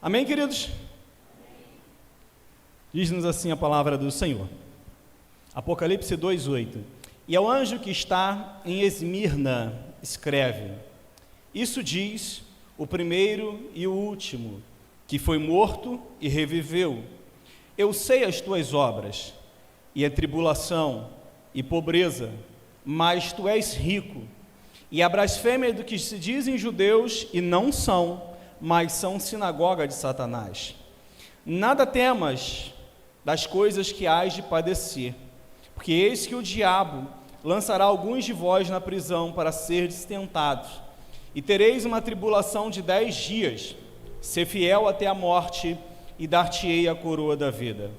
Amém, queridos? Diz-nos assim a palavra do Senhor. Apocalipse 2:8. E ao anjo que está em Esmirna, escreve: Isso diz o primeiro e o último, que foi morto e reviveu. Eu sei as tuas obras, e a tribulação, e pobreza, mas tu és rico, e a blasfêmia do que se dizem judeus e não são, mas são sinagoga de Satanás. Nada temas das coisas que hás de padecer, porque eis que o diabo lançará alguns de vós na prisão para serdes tentados, e tereis uma tribulação de 10 dias. Ser fiel até a morte, e dar-te-ei a coroa da vida.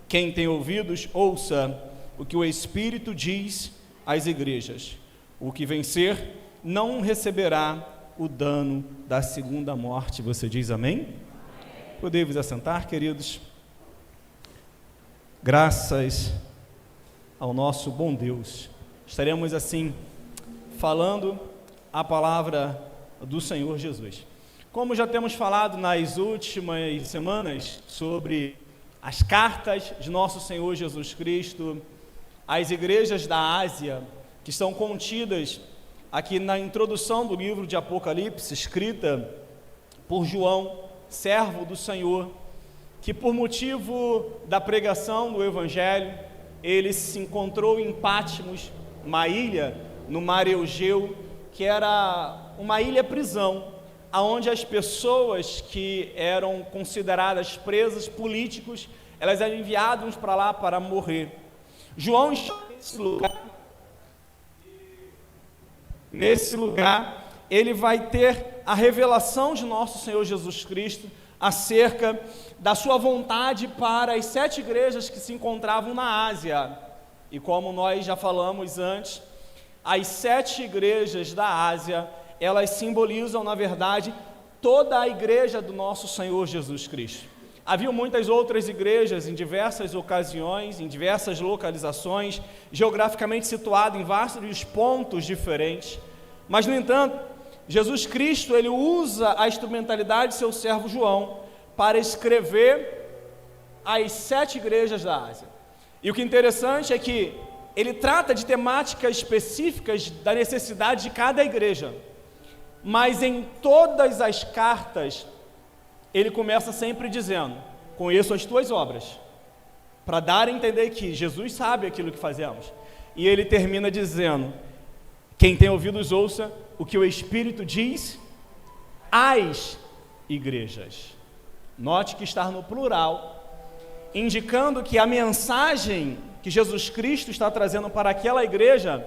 Quem tem ouvidos, ouça o que o Espírito diz às igrejas. O que vencer não receberá o dano da segunda morte. Você diz amém? Podemos assentar, queridos? Graças ao nosso bom Deus, estaremos assim falando a palavra do Senhor Jesus. Como já temos falado nas últimas semanas sobre as cartas de nosso Senhor Jesus Cristo às igrejas da Ásia, que são contidas aqui na introdução do livro de Apocalipse, escrita por João, servo do Senhor, que por motivo da pregação do Evangelho, ele se encontrou em Patmos, uma ilha no mar Egeu, que era uma ilha-prisão, onde as pessoas que eram consideradas presas políticos, elas eram enviadas para lá para morrer. João está nesse lugar, ele vai ter a revelação de nosso Senhor Jesus Cristo acerca da sua vontade para as 7 igrejas que se encontravam na Ásia. E como nós já falamos antes, as 7 igrejas da Ásia, elas simbolizam, na verdade, toda a igreja do nosso Senhor Jesus Cristo. Havia muitas outras igrejas em diversas ocasiões, em diversas localizações, geograficamente situadas em vários pontos diferentes, mas, no entanto, Jesus Cristo, ele usa a instrumentalidade de seu servo João para escrever as 7 igrejas da Ásia. E o que é interessante é que ele trata de temáticas específicas da necessidade de cada igreja, mas em todas as cartas, ele começa sempre dizendo: conheço as tuas obras, para dar a entender que Jesus sabe aquilo que fazemos. E ele termina dizendo: quem tem ouvidos, ouça o que o Espírito diz às igrejas. Note que está no plural, indicando que a mensagem que Jesus Cristo está trazendo para aquela igreja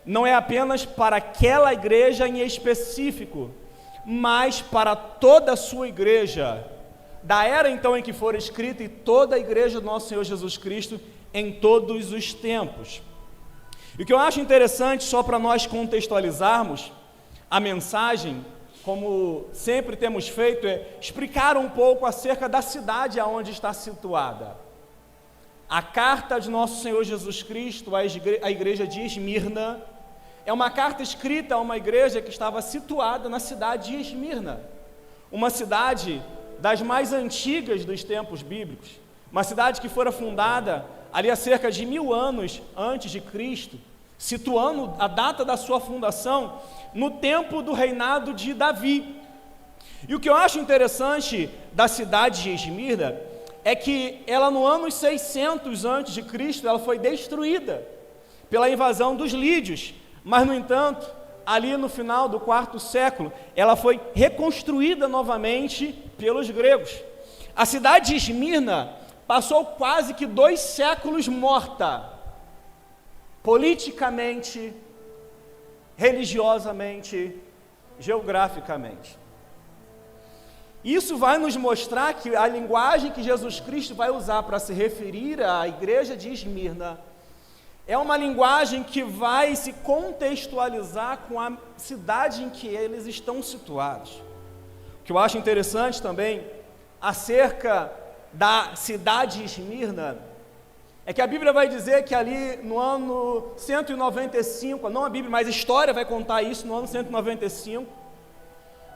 não é apenas para aquela igreja em específico, mas para toda a sua igreja, da era então em que for escrita, e toda a igreja do nosso Senhor Jesus Cristo em todos os tempos. E o que eu acho interessante, só para nós contextualizarmos a mensagem, como sempre temos feito, é explicar um pouco acerca da cidade aonde está situada. A carta de nosso Senhor Jesus Cristo à igreja de Esmirna é uma carta escrita a uma igreja que estava situada na cidade de Esmirna, uma cidade das mais antigas dos tempos bíblicos, uma cidade que fora fundada ali há cerca de 1000 anos antes de Cristo, situando a data da sua fundação no tempo do reinado de Davi. E o que eu acho interessante da cidade de Esmirna é que ela, no ano 600 antes de Cristo, ela foi destruída pela invasão dos lídios, mas, no entanto, ali no final do 4º século, ela foi reconstruída novamente pelos gregos. A cidade de Esmirna passou quase que 2 séculos morta, politicamente, religiosamente, geograficamente. Isso vai nos mostrar que a linguagem que Jesus Cristo vai usar para se referir à igreja de Esmirna é uma linguagem que vai se contextualizar com a cidade em que eles estão situados. O que eu acho interessante também acerca da cidade de Esmirna é que a Bíblia vai dizer que ali no ano 195, não a Bíblia, mas a história vai contar isso, no ano 195,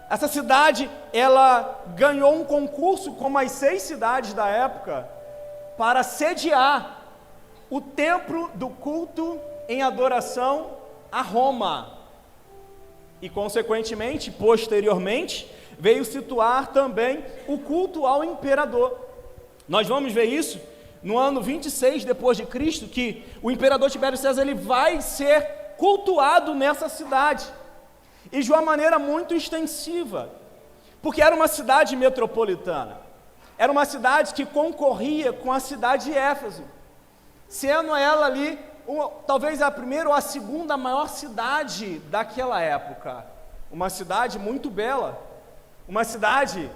Essa cidade, ela ganhou um concurso como as 6 cidades da época para sediar o templo do culto em adoração a Roma. E, consequentemente, posteriormente, veio situar também o culto ao imperador. Nós vamos ver isso no ano 26 depois de Cristo, que o imperador Tibério César ele vai ser cultuado nessa cidade, e de uma maneira muito extensiva, porque era uma cidade metropolitana, era uma cidade que concorria com a cidade de Éfeso, sendo ela ali, talvez a primeira ou a segunda maior cidade daquela época, uma cidade muito bela, uma cidade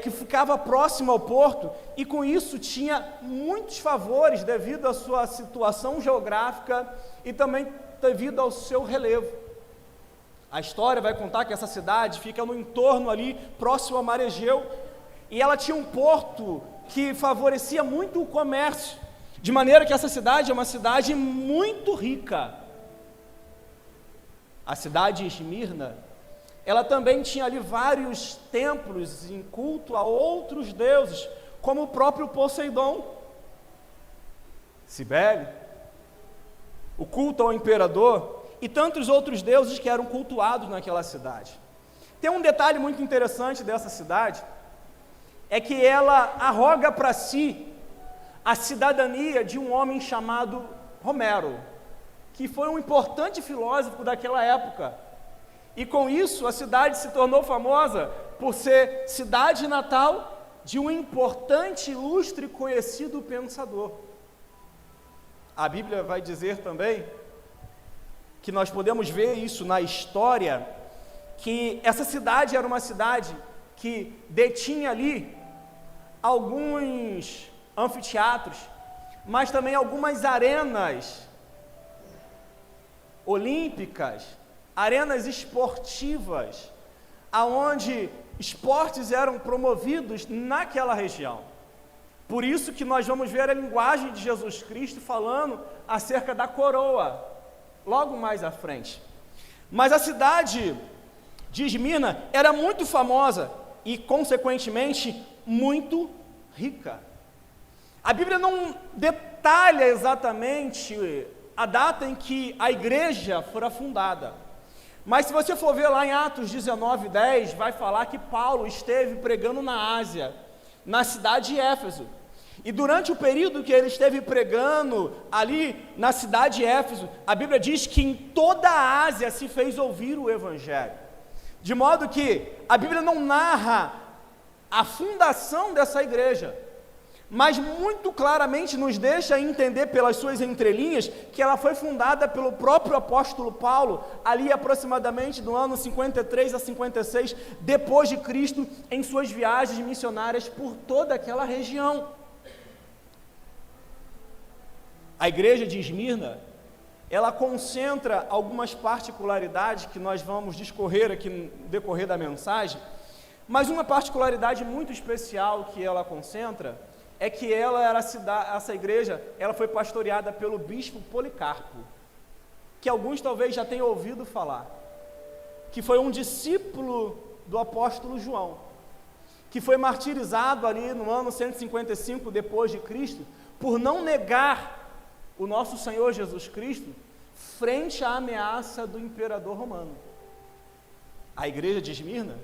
que ficava próxima ao porto, e com isso tinha muitos favores devido à sua situação geográfica e também devido ao seu relevo. A história vai contar que essa cidade fica no entorno ali, próximo a Mar Egeu, e ela tinha um porto que favorecia muito o comércio, de maneira que essa cidade é uma cidade muito rica. A cidade de Esmirna, ela também tinha ali vários templos em culto a outros deuses, como o próprio Poseidon, Cibele, o culto ao imperador e tantos outros deuses que eram cultuados naquela cidade. Tem um detalhe muito interessante dessa cidade, é que ela arroga para si a cidadania de um homem chamado Homero, que foi um importante filósofo daquela época. E com isso a cidade se tornou famosa por ser cidade natal de um importante, ilustre e conhecido pensador. A Bíblia vai dizer também que nós podemos ver isso na história, que essa cidade era uma cidade que detinha ali alguns anfiteatros, mas também algumas arenas olímpicas, arenas esportivas, aonde esportes eram promovidos naquela região. Por isso que nós vamos ver a linguagem de Jesus Cristo falando acerca da coroa, logo mais à frente. Mas a cidade de Esmirna era muito famosa e, consequentemente, muito rica. A Bíblia não detalha exatamente a data em que a igreja fora fundada, mas se você for ver lá em Atos 19:10, vai falar que Paulo esteve pregando na Ásia, na cidade de Éfeso. E durante o período que ele esteve pregando ali na cidade de Éfeso, a Bíblia diz que em toda a Ásia se fez ouvir o Evangelho. De modo que a Bíblia não narra a fundação dessa igreja, mas muito claramente nos deixa entender pelas suas entrelinhas que ela foi fundada pelo próprio apóstolo Paulo, ali aproximadamente do ano 53 a 56 depois de Cristo, em suas viagens missionárias por toda aquela região. A igreja de Esmirna, ela concentra algumas particularidades que nós vamos discorrer aqui no decorrer da mensagem, mas uma particularidade muito especial que ela concentra é que essa igreja, ela foi pastoreada pelo bispo Policarpo, que alguns talvez já tenham ouvido falar, que foi um discípulo do apóstolo João, que foi martirizado ali no ano 155 depois de Cristo, por não negar o nosso Senhor Jesus Cristo frente à ameaça do imperador romano. A igreja de Esmirna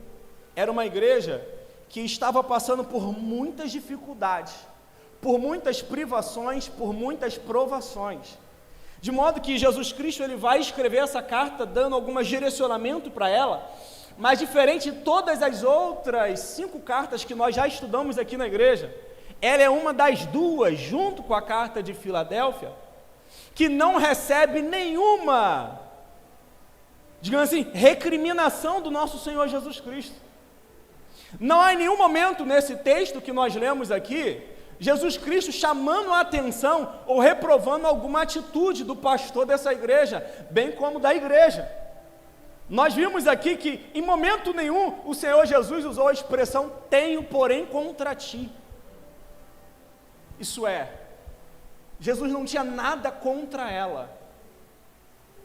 era uma igreja que estava passando por muitas dificuldades, por muitas privações, por muitas provações, de modo que Jesus Cristo ele vai escrever essa carta dando algum direcionamento para ela, mas diferente de todas as outras 5 cartas que nós já estudamos aqui na igreja, ela é uma das 2, junto com a carta de Filadélfia, que não recebe nenhuma, digamos assim, recriminação do nosso Senhor Jesus Cristo. Não há em nenhum momento nesse texto que nós lemos aqui, Jesus Cristo chamando a atenção ou reprovando alguma atitude do pastor dessa igreja, bem como da igreja. Nós vimos aqui que em momento nenhum o Senhor Jesus usou a expressão tenho porém contra ti. Isso é, Jesus não tinha nada contra ela.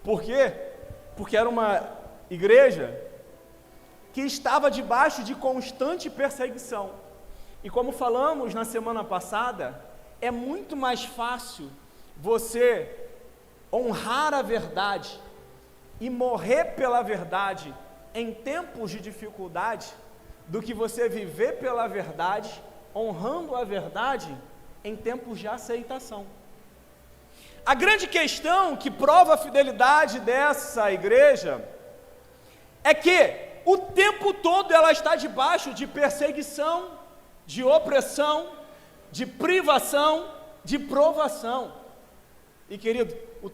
Por quê? Porque era uma igreja que estava debaixo de constante perseguição. E como falamos na semana passada, é muito mais fácil você honrar a verdade e morrer pela verdade em tempos de dificuldade, do que você viver pela verdade, honrando a verdade em tempos de aceitação. A grande questão que prova a fidelidade dessa igreja é que o tempo todo ela está debaixo de perseguição, de opressão, de privação, de provação. E querido, o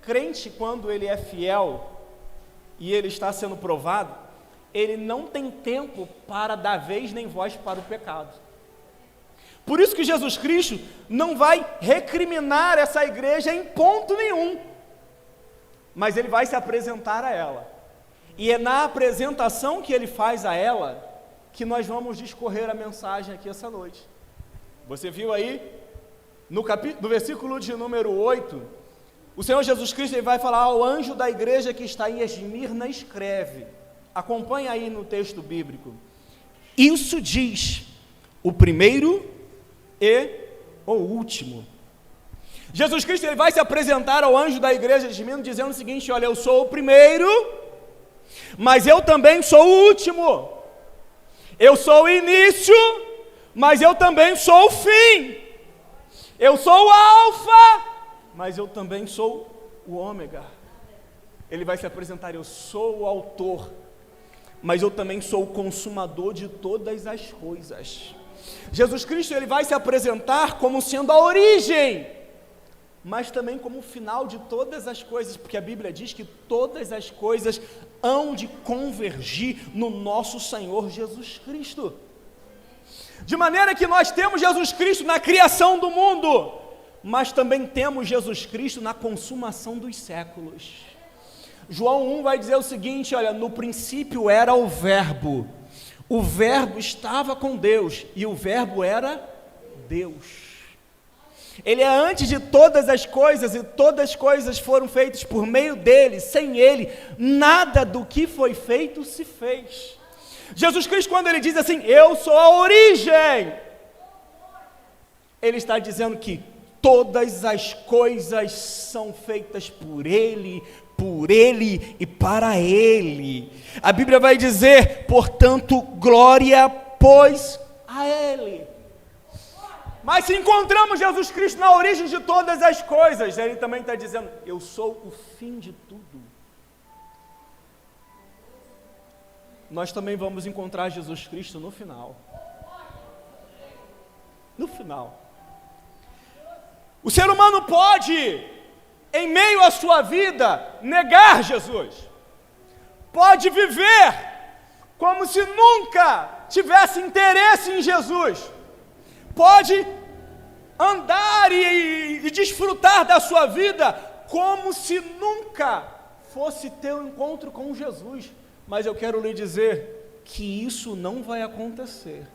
crente, quando ele é fiel e ele está sendo provado, ele não tem tempo para dar vez nem voz para o pecado. Por isso que Jesus Cristo não vai recriminar essa igreja em ponto nenhum, mas ele vai se apresentar a ela. E é na apresentação que ele faz a ela que nós vamos discorrer a mensagem aqui essa noite. Você viu aí, no versículo de número 8, o Senhor Jesus Cristo ele vai falar ao anjo da igreja que está em Esmirna, escreve. Acompanha aí no texto bíblico. Isso diz o primeiro e o último. Jesus Cristo ele vai se apresentar ao anjo da igreja de Esmirna dizendo o seguinte: olha, eu sou o primeiro, mas eu também sou o último. Eu sou o início, mas eu também sou o fim. Eu sou o alfa, mas eu também sou o ômega. Ele vai se apresentar: eu sou o autor, mas eu também sou o consumador de todas as coisas. Jesus Cristo ele vai se apresentar como sendo a origem, mas também como o final de todas as coisas, porque a Bíblia diz que todas as coisas hão de convergir no nosso Senhor Jesus Cristo. De maneira que nós temos Jesus Cristo na criação do mundo, mas também temos Jesus Cristo na consumação dos séculos. João 1 vai dizer o seguinte: olha, no princípio era o Verbo estava com Deus, e o Verbo era Deus. Ele é antes de todas as coisas, e todas as coisas foram feitas por meio dele. Sem ele, nada do que foi feito se fez. Jesus Cristo, quando ele diz assim, eu sou a origem, ele está dizendo que todas as coisas são feitas por ele e para ele. A Bíblia vai dizer, portanto, glória, pois, a ele. Mas se encontramos Jesus Cristo na origem de todas as coisas, ele também está dizendo, eu sou o fim de tudo. Nós também vamos encontrar Jesus Cristo no final. No final. O ser humano pode, em meio à sua vida, negar Jesus. Pode viver como se nunca tivesse interesse em Jesus. Pode andar e desfrutar da sua vida como se nunca fosse ter um encontro com Jesus. Mas eu quero lhe dizer que isso não vai acontecer.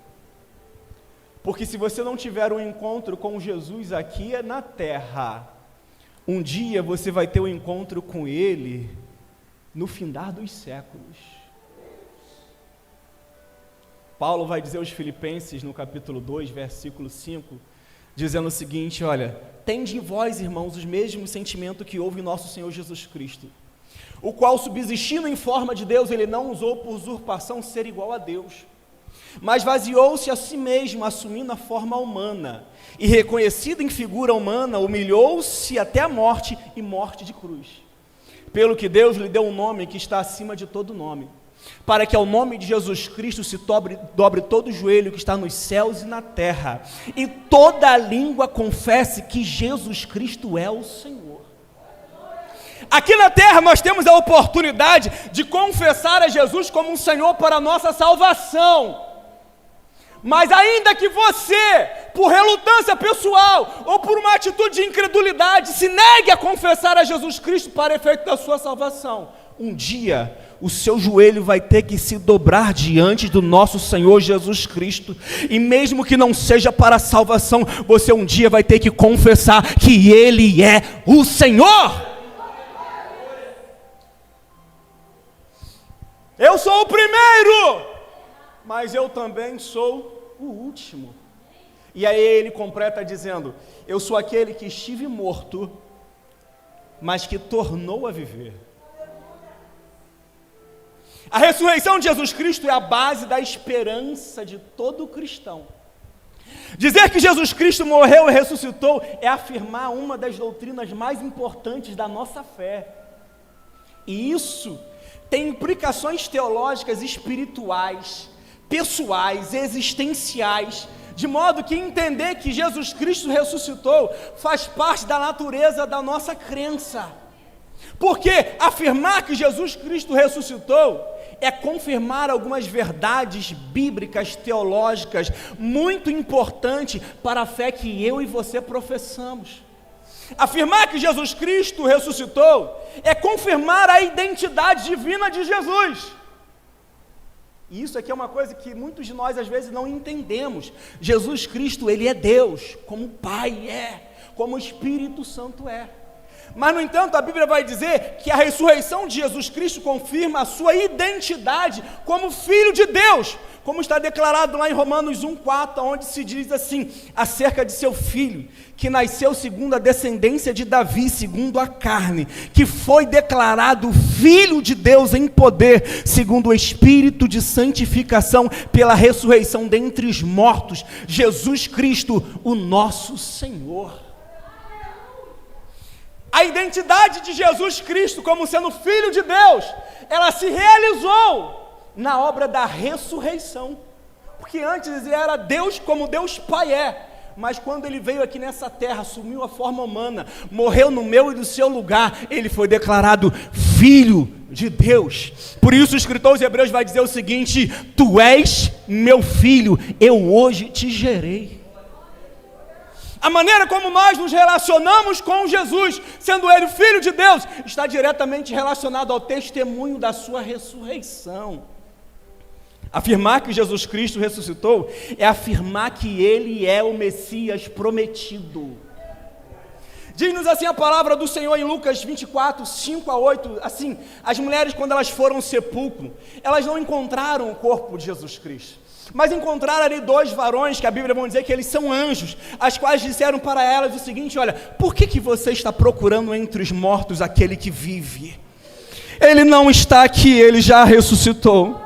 Porque se você não tiver um encontro com Jesus aqui na terra, um dia você vai ter um encontro com Ele no findar dos séculos. Paulo vai dizer aos Filipenses, no capítulo 2, versículo 5, dizendo o seguinte, olha, tende em vós, irmãos, os mesmos sentimentos que houve em nosso Senhor Jesus Cristo, o qual, subsistindo em forma de Deus, ele não usou por usurpação ser igual a Deus, mas vaziou-se a si mesmo, assumindo a forma humana, e reconhecido em figura humana, humilhou-se até a morte, e morte de cruz. Pelo que Deus lhe deu um nome que está acima de todo nome, para que ao nome de Jesus Cristo se dobre todo o joelho que está nos céus e na terra, e toda a língua confesse que Jesus Cristo é o Senhor. Aqui na terra nós temos a oportunidade de confessar a Jesus como um Senhor para a nossa salvação. Mas ainda que você, por relutância pessoal, ou por uma atitude de incredulidade, se negue a confessar a Jesus Cristo para efeito da sua salvação, um dia o seu joelho vai ter que se dobrar diante do nosso Senhor Jesus Cristo, e mesmo que não seja para a salvação, você um dia vai ter que confessar que Ele é o Senhor. Eu sou o primeiro, mas eu também sou o último. E aí ele completa dizendo: eu sou aquele que estive morto, mas que tornou a viver. A ressurreição de Jesus Cristo é a base da esperança de todo cristão. Dizer que Jesus Cristo morreu e ressuscitou é afirmar uma das doutrinas mais importantes da nossa fé. E isso tem implicações teológicas, espirituais, pessoais, existenciais, de modo que entender que Jesus Cristo ressuscitou faz parte da natureza da nossa crença. Porque afirmar que Jesus Cristo ressuscitou é confirmar algumas verdades bíblicas, teológicas, muito importantes para a fé que eu e você professamos. Afirmar que Jesus Cristo ressuscitou é confirmar a identidade divina de Jesus. E isso aqui é uma coisa que muitos de nós às vezes não entendemos. Jesus Cristo, Ele é Deus, como o Pai é, como o Espírito Santo é. Mas, no entanto, a Bíblia vai dizer que a ressurreição de Jesus Cristo confirma a sua identidade como Filho de Deus, como está declarado lá em Romanos 1,4, onde se diz assim, acerca de seu Filho, que nasceu segundo a descendência de Davi, segundo a carne, que foi declarado Filho de Deus em poder, segundo o Espírito de santificação, pela ressurreição dentre os mortos, Jesus Cristo, o nosso Senhor. A identidade de Jesus Cristo como sendo Filho de Deus, ela se realizou na obra da ressurreição, porque antes ele era Deus como Deus Pai é, mas quando ele veio aqui nessa terra, assumiu a forma humana, morreu no meu e no seu lugar, ele foi declarado Filho de Deus. Por isso o escritor aos Hebreus vai dizer o seguinte: tu és meu filho, eu hoje te gerei. A maneira como nós nos relacionamos com Jesus, sendo Ele Filho de Deus, está diretamente relacionado ao testemunho da sua ressurreição. Afirmar que Jesus Cristo ressuscitou é afirmar que Ele é o Messias prometido. Diz-nos assim a palavra do Senhor em Lucas 24, 5-8, assim, as mulheres quando elas foram ao sepulcro, elas não encontraram o corpo de Jesus Cristo, mas encontraram ali 2 varões, que a Bíblia vai dizer que eles são anjos, as quais disseram para elas o seguinte: olha, por que você está procurando entre os mortos aquele que vive? Ele não está aqui, ele já ressuscitou.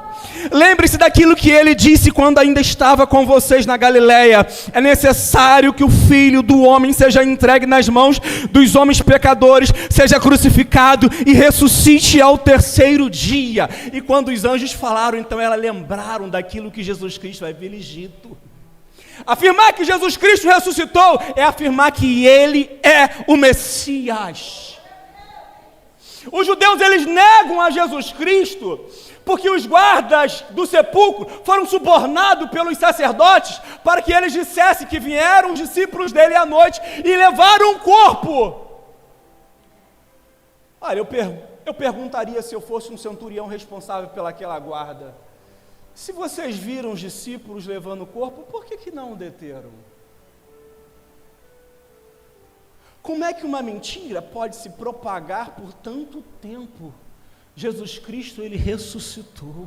Lembre-se daquilo que ele disse quando ainda estava com vocês na Galileia: é necessário que o Filho do Homem seja entregue nas mãos dos homens pecadores, seja crucificado e ressuscite ao 3º dia. E quando os anjos falaram, então elas lembraram daquilo que Jesus Cristo havia lhes dito. Afirmar que Jesus Cristo ressuscitou é afirmar que Ele é o Messias. Os judeus, eles negam a Jesus Cristo porque os guardas do sepulcro foram subornados pelos sacerdotes para que eles dissessem que vieram os discípulos dele à noite e levaram um corpo. Olha, eu perguntaria, se eu fosse um centurião responsável pelaquela guarda: se vocês viram os discípulos levando o corpo, por que não o deteram? Como é que uma mentira pode se propagar por tanto tempo? Jesus Cristo, Ele ressuscitou.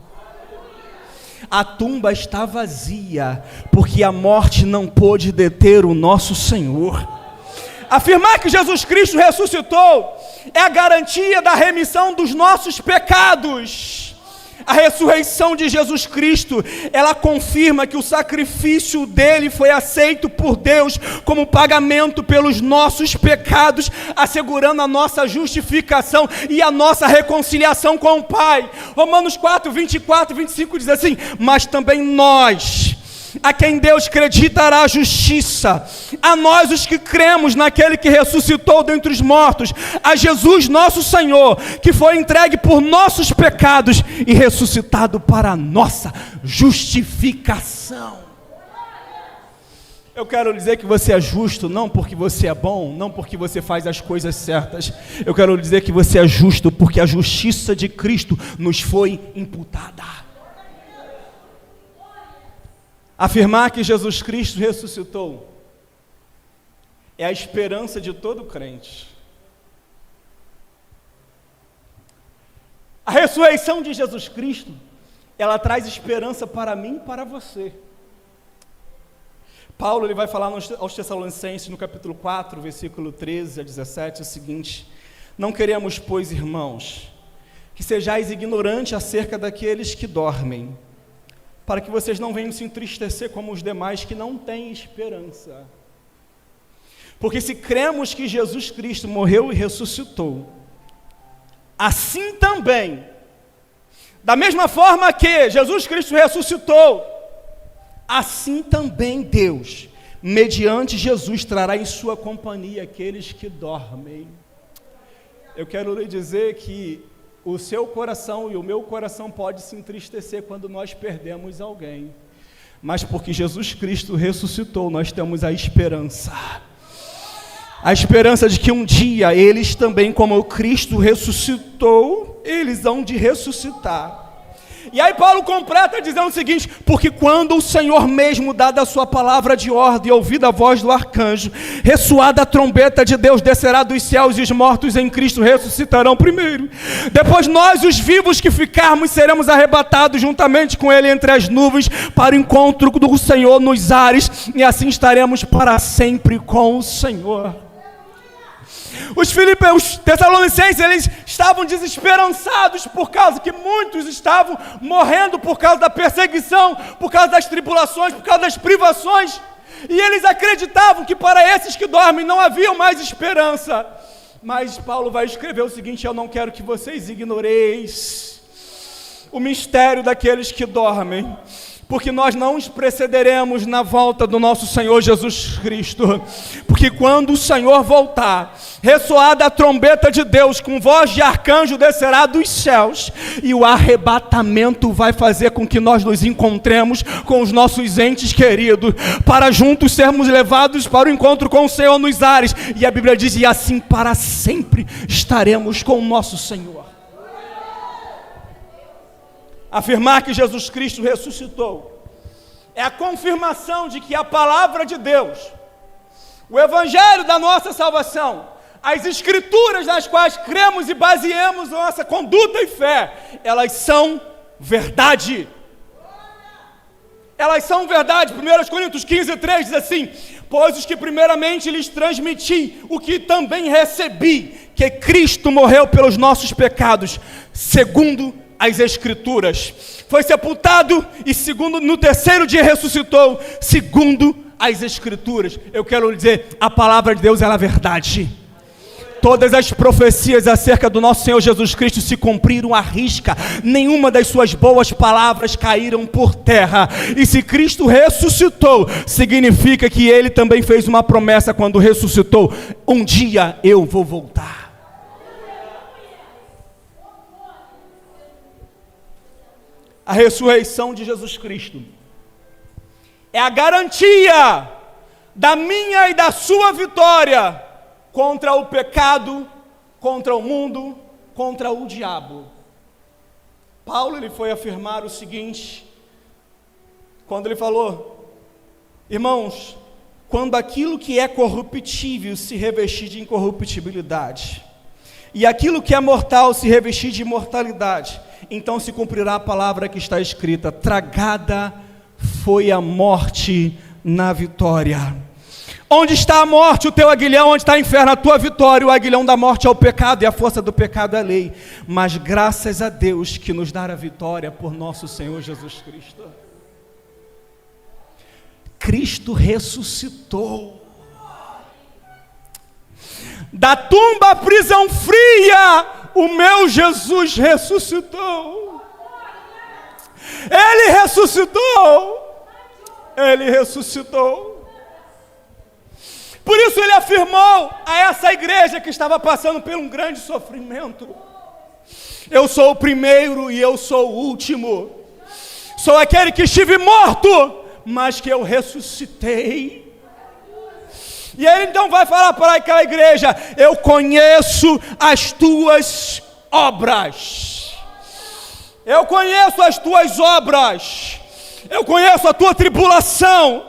A tumba está vazia, porque a morte não pôde deter o nosso Senhor. Afirmar que Jesus Cristo ressuscitou é a garantia da remissão dos nossos pecados. A ressurreição de Jesus Cristo, ela confirma que o sacrifício dele foi aceito por Deus como pagamento pelos nossos pecados, assegurando a nossa justificação e a nossa reconciliação com o Pai. Romanos 4, 24 e 25 diz assim: mas também nós, a quem Deus creditará a justiça, a nós os que cremos naquele que ressuscitou dentre os mortos, a Jesus nosso Senhor, que foi entregue por nossos pecados e ressuscitado para a nossa justificação. Eu quero dizer que você é justo não porque você é bom, não porque você faz as coisas certas. Eu quero dizer que você é justo porque a justiça de Cristo nos foi imputada. Afirmar que Jesus Cristo ressuscitou é a esperança de todo crente. A ressurreição de Jesus Cristo, ela traz esperança para mim e para você. Paulo ele vai falar aos Tessalonicenses, no capítulo 4, versículo 13 a 17, o seguinte: não queremos, pois, irmãos, que sejais ignorantes acerca daqueles que dormem, para que vocês não venham se entristecer como os demais que não têm esperança. Porque se cremos que Jesus Cristo morreu e ressuscitou, assim também, da mesma forma que Jesus Cristo ressuscitou, assim também Deus, mediante Jesus, trará em sua companhia aqueles que dormem. Eu quero lhe dizer que o seu coração e o meu coração pode se entristecer quando nós perdemos alguém, mas porque Jesus Cristo ressuscitou, nós temos a esperança de que um dia eles também, como o Cristo ressuscitou, eles hão de ressuscitar. E aí Paulo completa dizendo o seguinte: porque quando o Senhor mesmo, dada a sua palavra de ordem, ouvida a voz do arcanjo, ressoada a trombeta de Deus, descerá dos céus, e os mortos em Cristo ressuscitarão primeiro. Depois nós, os vivos que ficarmos, seremos arrebatados juntamente com ele entre as nuvens, para o encontro do Senhor nos ares, e assim estaremos para sempre com o Senhor. Os Tessalonicenses, eles estavam desesperançados por causa que muitos estavam morrendo por causa da perseguição, por causa das tribulações, por causa das privações, e eles acreditavam que para esses que dormem não havia mais esperança. Mas Paulo vai escrever o seguinte: eu não quero que vocês ignoreis o mistério daqueles que dormem, porque nós não os precederemos na volta do nosso Senhor Jesus Cristo, porque quando o Senhor voltar, ressoada a trombeta de Deus, com voz de arcanjo descerá dos céus, e o arrebatamento vai fazer com que nós nos encontremos com os nossos entes queridos, para juntos sermos levados para o encontro com o Senhor nos ares, e a Bíblia diz: e assim para sempre estaremos com o nosso Senhor. Afirmar que Jesus Cristo ressuscitou é a confirmação de que a palavra de Deus, o evangelho da nossa salvação, as escrituras nas quais cremos e baseamos nossa conduta e fé, elas são verdade. Elas são verdade. 1 Coríntios 15:3 diz assim: pois os que primeiramente lhes transmiti o que também recebi, que Cristo morreu pelos nossos pecados, segundo as Escrituras, foi sepultado e no terceiro dia ressuscitou, segundo as Escrituras. Eu quero lhe dizer, a palavra de Deus ela é verdade. Todas as profecias acerca do nosso Senhor Jesus Cristo se cumpriram à risca, nenhuma das suas boas palavras caíram por terra. E se Cristo ressuscitou, significa que Ele também fez uma promessa quando ressuscitou: um dia eu vou voltar. A ressurreição de Jesus Cristo é a garantia da minha e da sua vitória contra o pecado, contra o mundo, contra o diabo. Paulo ele foi afirmar o seguinte, quando ele falou: irmãos, quando aquilo que é corruptível se revestir de incorruptibilidade, e aquilo que é mortal se revestir de imortalidade, então se cumprirá a palavra que está escrita: tragada foi a morte na vitória. Onde está a morte, o teu aguilhão? Onde está o inferno, a tua vitória? O aguilhão da morte é o pecado, e a força do pecado é a lei. Mas graças a Deus que nos dá a vitória por nosso Senhor Jesus Cristo. Cristo ressuscitou. Da tumba à prisão fria, o meu Jesus ressuscitou. Ele ressuscitou. Ele ressuscitou. Por isso ele afirmou a essa igreja que estava passando por um grande sofrimento: eu sou o primeiro e eu sou o último. Sou aquele que estive morto, mas que eu ressuscitei. E ele então vai falar para aquela igreja: eu conheço as tuas obras. Eu conheço as tuas obras. Eu conheço a tua tribulação.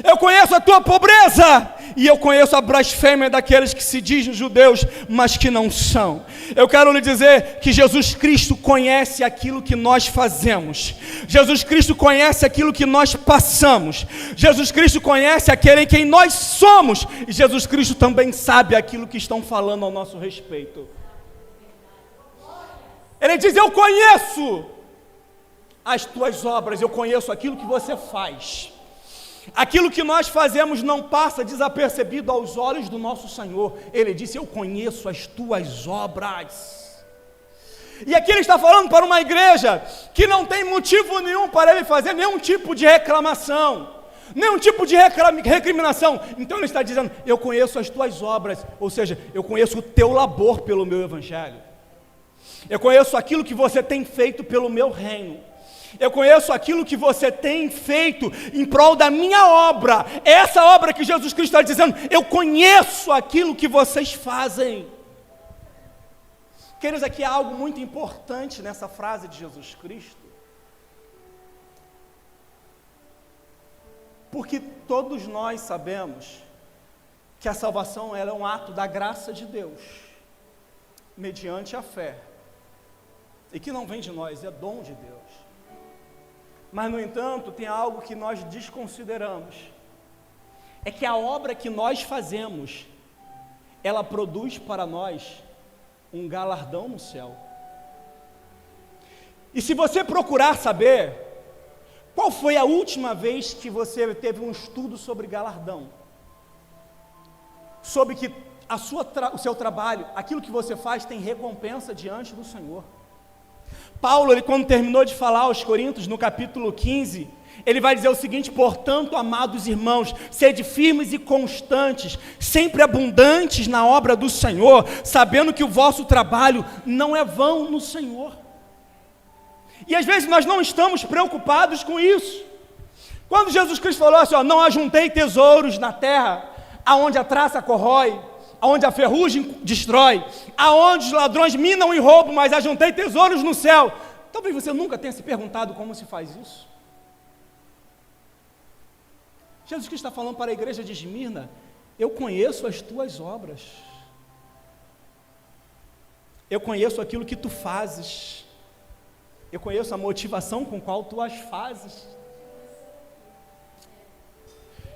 Eu conheço a tua pobreza. E eu conheço a blasfêmia daqueles que se dizem judeus, mas que não são. Eu quero lhe dizer que Jesus Cristo conhece aquilo que nós fazemos. Jesus Cristo conhece aquilo que nós passamos. Jesus Cristo conhece aquele em quem nós somos. E Jesus Cristo também sabe aquilo que estão falando ao nosso respeito. Ele diz: eu conheço as tuas obras, eu conheço aquilo que você faz. Aquilo que nós fazemos não passa desapercebido aos olhos do nosso Senhor. Ele disse: eu conheço as tuas obras. E aqui ele está falando para uma igreja que não tem motivo nenhum para ele fazer nenhum tipo de reclamação, nenhum tipo de recriminação. Então ele está dizendo: eu conheço as tuas obras, ou seja, eu conheço o teu labor pelo meu evangelho. Eu conheço aquilo que você tem feito pelo meu reino. Eu conheço aquilo que você tem feito em prol da minha obra. É essa obra que Jesus Cristo está dizendo: eu conheço aquilo que vocês fazem. Queridos, aqui há algo muito importante nessa frase de Jesus Cristo. Porque todos nós sabemos que a salvação ela é um ato da graça de Deus, mediante a fé. E que não vem de nós, é dom de Deus. Mas, no entanto, tem algo que nós desconsideramos. É que a obra que nós fazemos, ela produz para nós um galardão no céu. E se você procurar saber, qual foi a última vez que você teve um estudo sobre galardão? Sobre que o seu trabalho, aquilo que você faz tem recompensa diante do Senhor. Paulo, ele, quando terminou de falar aos Coríntios, no capítulo 15, ele vai dizer o seguinte: portanto, amados irmãos, sede firmes e constantes, sempre abundantes na obra do Senhor, sabendo que o vosso trabalho não é vão no Senhor. E às vezes nós não estamos preocupados com isso. Quando Jesus Cristo falou assim: não ajuntei tesouros na terra, aonde a traça corrói, aonde a ferrugem destrói, aonde os ladrões minam e roubam, mas ajuntei tesouros no céu. Talvez você nunca tenha se perguntado como se faz isso. Jesus Cristo está falando para a igreja de Esmirna: eu conheço as tuas obras, eu conheço aquilo que tu fazes, eu conheço a motivação com qual tu as fazes,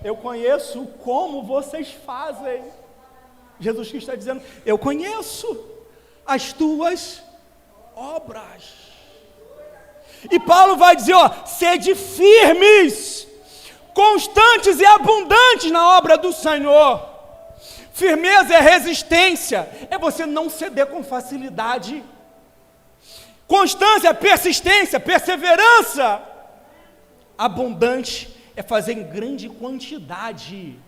eu conheço como vocês fazem. Jesus Cristo está dizendo: eu conheço as tuas obras. E Paulo vai dizer: sede firmes, constantes e abundantes na obra do Senhor. Firmeza é resistência, é você não ceder com facilidade. Constância é persistência, perseverança. Abundante é fazer em grande quantidade.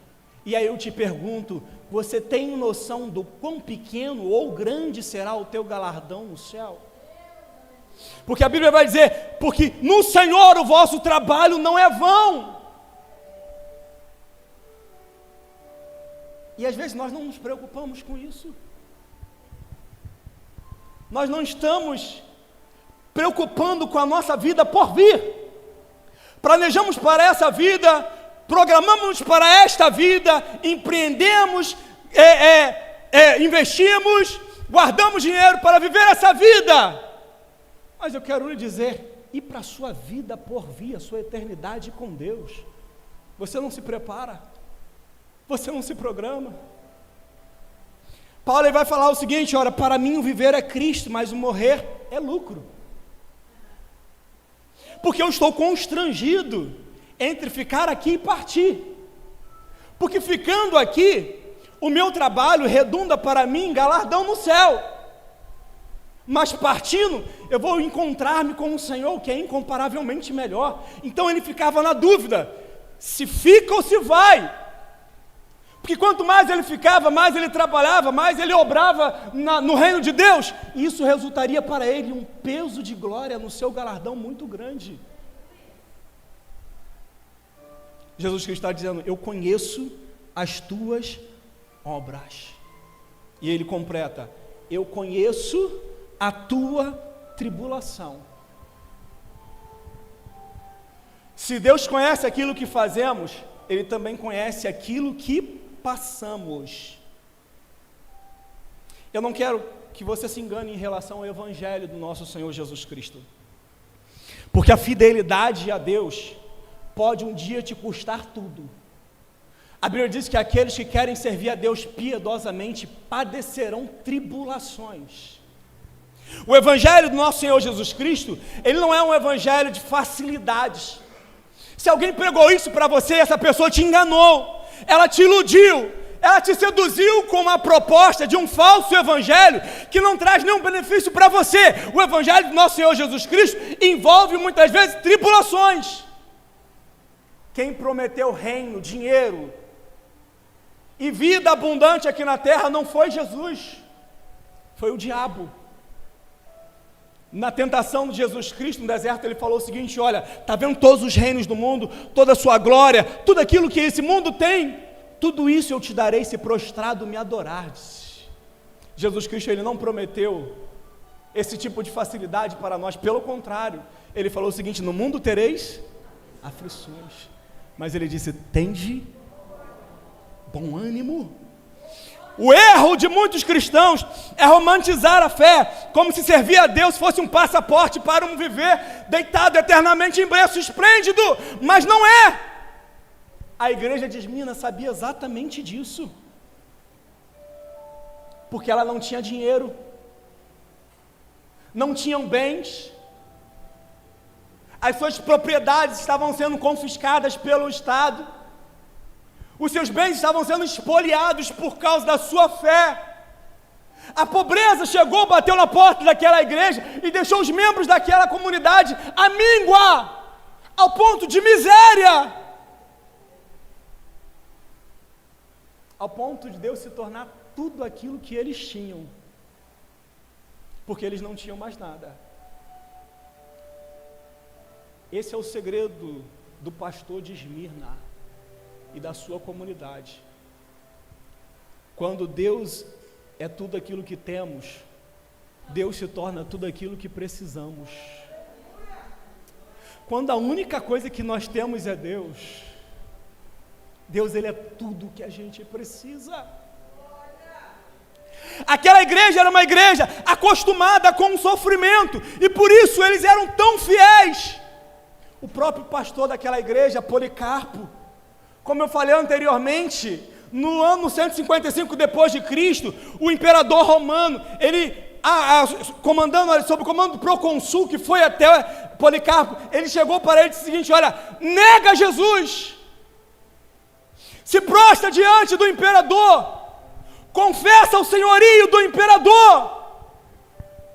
E aí eu te pergunto: você tem noção do quão pequeno ou grande será o teu galardão no céu? Porque a Bíblia vai dizer: porque no Senhor o vosso trabalho não é vão. E às vezes nós não nos preocupamos com isso. Nós não estamos preocupando com a nossa vida por vir. Planejamos para essa vida, programamos para esta vida, empreendemos, investimos, guardamos dinheiro para viver essa vida. Mas eu quero lhe dizer, e para a sua vida por vir, a sua eternidade com Deus, você não se prepara, você não se programa. Paulo vai falar o seguinte: ora, para mim o viver é Cristo, mas o morrer é lucro. Porque eu estou constrangido entre ficar aqui e partir. Porque ficando aqui, o meu trabalho redunda para mim em galardão no céu. Mas partindo, eu vou encontrar-me com o Senhor, que é incomparavelmente melhor. Então ele ficava na dúvida, se fica ou se vai. Porque quanto mais ele ficava, mais ele trabalhava, mais ele obrava no reino de Deus, e isso resultaria para ele um peso de glória no seu galardão muito grande. Jesus Cristo está dizendo: eu conheço as tuas obras. E ele completa: eu conheço a tua tribulação. Se Deus conhece aquilo que fazemos, Ele também conhece aquilo que passamos. Eu não quero que você se engane em relação ao Evangelho do nosso Senhor Jesus Cristo. Porque a fidelidade a Deus pode um dia te custar tudo. A Bíblia diz que aqueles que querem servir a Deus piedosamente padecerão tribulações. O Evangelho do nosso Senhor Jesus Cristo, ele não é um Evangelho de facilidades. Se alguém pregou isso para você, essa pessoa te enganou, ela te iludiu, ela te seduziu com uma proposta de um falso evangelho que não traz nenhum benefício para você. O Evangelho do nosso Senhor Jesus Cristo envolve muitas vezes tribulações. Quem prometeu reino, dinheiro e vida abundante aqui na terra não foi Jesus, foi o diabo. Na tentação de Jesus Cristo no deserto, ele falou o seguinte: olha, está vendo todos os reinos do mundo, toda a sua glória, tudo aquilo que esse mundo tem, tudo isso eu te darei se prostrado me adorares. Jesus Cristo, ele não prometeu esse tipo de facilidade para nós, pelo contrário, ele falou o seguinte: no mundo tereis aflições, mas ele disse: tende bom ânimo. O erro de muitos cristãos é romantizar a fé, como se servir a Deus fosse um passaporte para um viver deitado eternamente em berço esplêndido, mas não é. A igreja de Esmirna sabia exatamente disso, porque ela não tinha dinheiro, não tinham bens, as suas propriedades estavam sendo confiscadas pelo Estado, os seus bens estavam sendo espoliados por causa da sua fé. A pobreza chegou, bateu na porta daquela igreja e deixou os membros daquela comunidade à míngua, ao ponto de miséria, ao ponto de Deus se tornar tudo aquilo que eles tinham, porque eles não tinham mais nada. Esse é o segredo do pastor de Esmirna e da sua comunidade. Quando Deus é tudo aquilo que temos, Deus se torna tudo aquilo que precisamos. Quando a única coisa que nós temos é Deus, Deus, ele é tudo que a gente precisa. Aquela igreja era uma igreja acostumada com o sofrimento, e por isso eles eram tão fiéis. O próprio pastor daquela igreja, Policarpo, como eu falei anteriormente, no ano 155 depois de Cristo, o imperador romano, ele, sob o comando do procônsul, que foi até Policarpo, ele chegou para ele e disse o seguinte: olha, nega Jesus, se prostra diante do imperador, confessa o senhorio do imperador.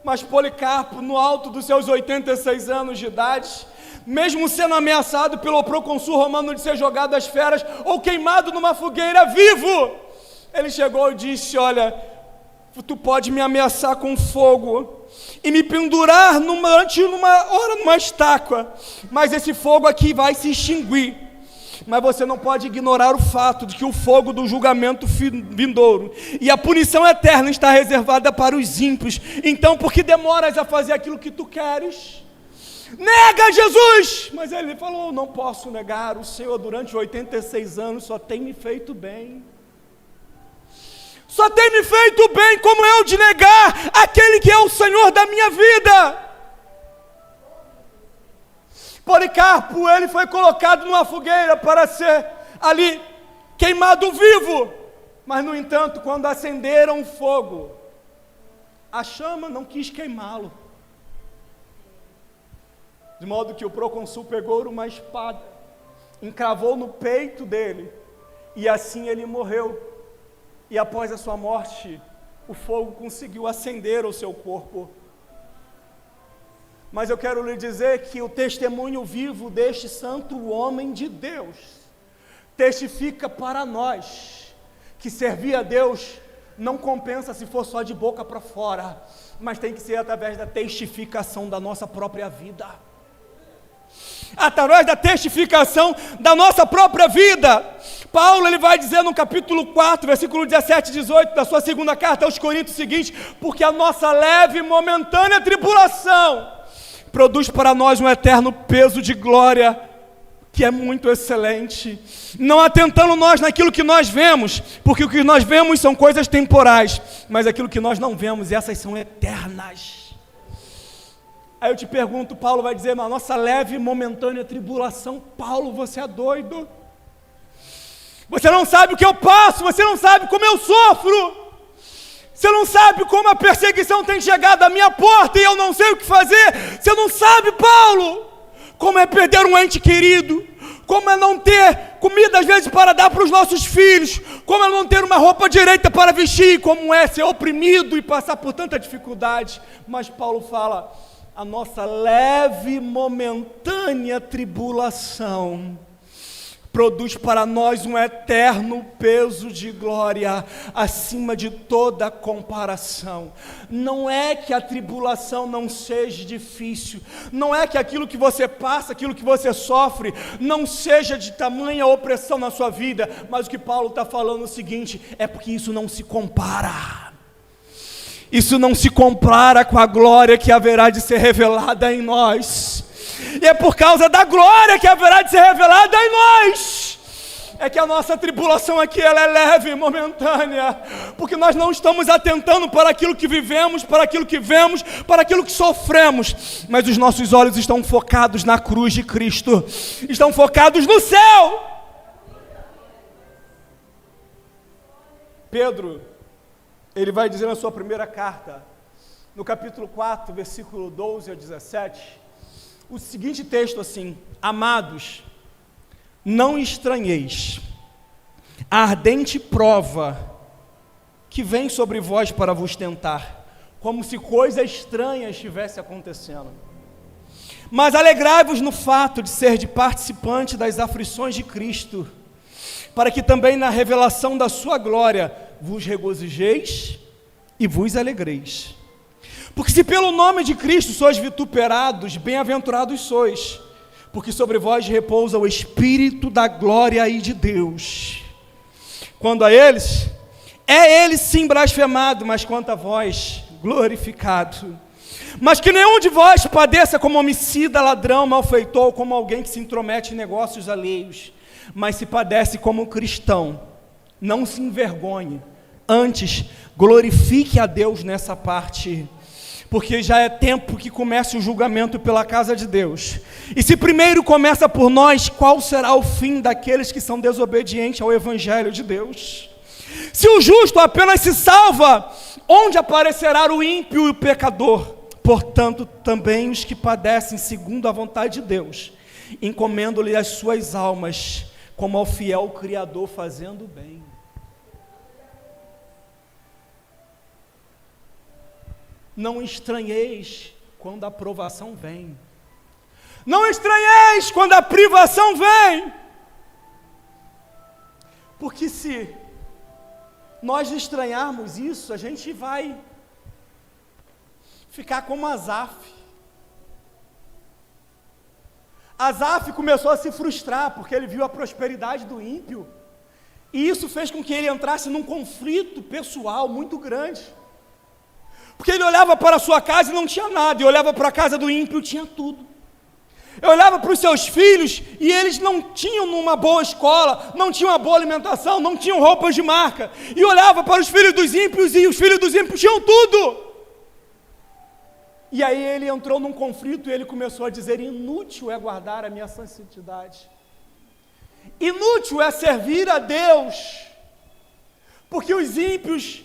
Mas Policarpo, no alto dos seus 86 anos de idade, mesmo sendo ameaçado pelo procônsul romano de ser jogado às feras ou queimado numa fogueira vivo, ele chegou e disse: olha, tu pode me ameaçar com fogo e me pendurar numa estátua, mas esse fogo aqui vai se extinguir. Mas você não pode ignorar o fato de que o fogo do julgamento vindouro e a punição eterna está reservada para os ímpios. Então, por que demoras a fazer aquilo que tu queres? Nega Jesus! Mas ele falou: não posso negar, o Senhor durante 86 anos só tem me feito bem. Só tem me feito bem, como eu de negar aquele que é o Senhor da minha vida? Policarpo, ele foi colocado numa fogueira para ser ali queimado vivo, mas no entanto, quando acenderam o fogo, a chama não quis queimá-lo, de modo que o procônsul pegou uma espada, encravou no peito dele, e assim ele morreu. E após a sua morte, o fogo conseguiu acender o seu corpo. Mas eu quero lhe dizer que o testemunho vivo deste santo homem de Deus testifica para nós que servir a Deus não compensa se for só de boca para fora, mas tem que ser através da testificação da nossa própria vida. Através da testificação da nossa própria vida. Paulo, ele vai dizer no capítulo 4, versículo 17 e 18 da sua segunda carta aos Coríntios o seguinte: porque a nossa leve e momentânea tribulação produz para nós um eterno peso de glória que é muito excelente, não atentando nós naquilo que nós vemos, porque o que nós vemos são coisas temporais, mas aquilo que nós não vemos, essas são eternas. Aí eu te pergunto, Paulo vai dizer, na nossa leve e momentânea tribulação, Paulo, você é doido? Você não sabe o que eu passo, você não sabe como eu sofro, você não sabe como a perseguição tem chegado à minha porta e eu não sei o que fazer. Você não sabe, Paulo, como é perder um ente querido, como é não ter comida às vezes para dar para os nossos filhos, como é não ter uma roupa direita para vestir, como é ser oprimido e passar por tanta dificuldade. Mas Paulo fala, a nossa leve e momentânea tribulação produz para nós um eterno peso de glória, acima de toda comparação. Não é que a tribulação não seja difícil, não é que aquilo que você passa, aquilo que você sofre, não seja de tamanha opressão na sua vida, mas o que Paulo está falando é o seguinte, é porque isso não se compara. Isso não se compara com a glória que haverá de ser revelada em nós. E é por causa da glória que haverá de ser revelada em nós, é que a nossa tribulação aqui ela é leve e momentânea, porque nós não estamos atentando para aquilo que vivemos, para aquilo que vemos, para aquilo que sofremos, mas os nossos olhos estão focados na cruz de Cristo, estão focados no céu. Pedro, ele vai dizer na sua primeira carta, no capítulo 4, versículo 12 a 17, o seguinte texto assim: amados, não estranheis a ardente prova que vem sobre vós para vos tentar, como se coisa estranha estivesse acontecendo. Mas alegrai-vos no fato de ser de participante das aflições de Cristo, para que também na revelação da sua glória vos regozijeis e vos alegreis. Porque se pelo nome de Cristo sois vituperados, bem-aventurados sois, porque sobre vós repousa o Espírito da glória e de Deus. Quando a eles, é ele sim blasfemado, mas quanto a vós, glorificado. Mas que nenhum de vós padeça como homicida, ladrão, malfeitor, como alguém que se intromete em negócios alheios, mas se padece como cristão, não se envergonhe, antes glorifique a Deus nessa parte, porque já é tempo que comece o julgamento pela casa de Deus. E se primeiro começa por nós, qual será o fim daqueles que são desobedientes ao Evangelho de Deus? Se o justo apenas se salva, onde aparecerá o ímpio e o pecador? Portanto, também os que padecem segundo a vontade de Deus, encomendo-lhe as suas almas, como ao fiel Criador, fazendo o bem. Não estranheis quando a provação vem. Não estranheis quando a privação vem. Porque se nós estranharmos isso, a gente vai ficar como Asaf. Asaf começou a se frustrar porque ele viu a prosperidade do ímpio. E isso fez com que ele entrasse num conflito pessoal muito grande. Porque ele olhava para a sua casa e não tinha nada, e olhava para a casa do ímpio e tinha tudo. Eu olhava para os seus filhos e eles não tinham uma boa escola, não tinham uma boa alimentação, não tinham roupas de marca. E olhava para os filhos dos ímpios e os filhos dos ímpios tinham tudo. E aí ele entrou num conflito e ele começou a dizer, inútil é guardar a minha santidade. Inútil é servir a Deus, porque os ímpios,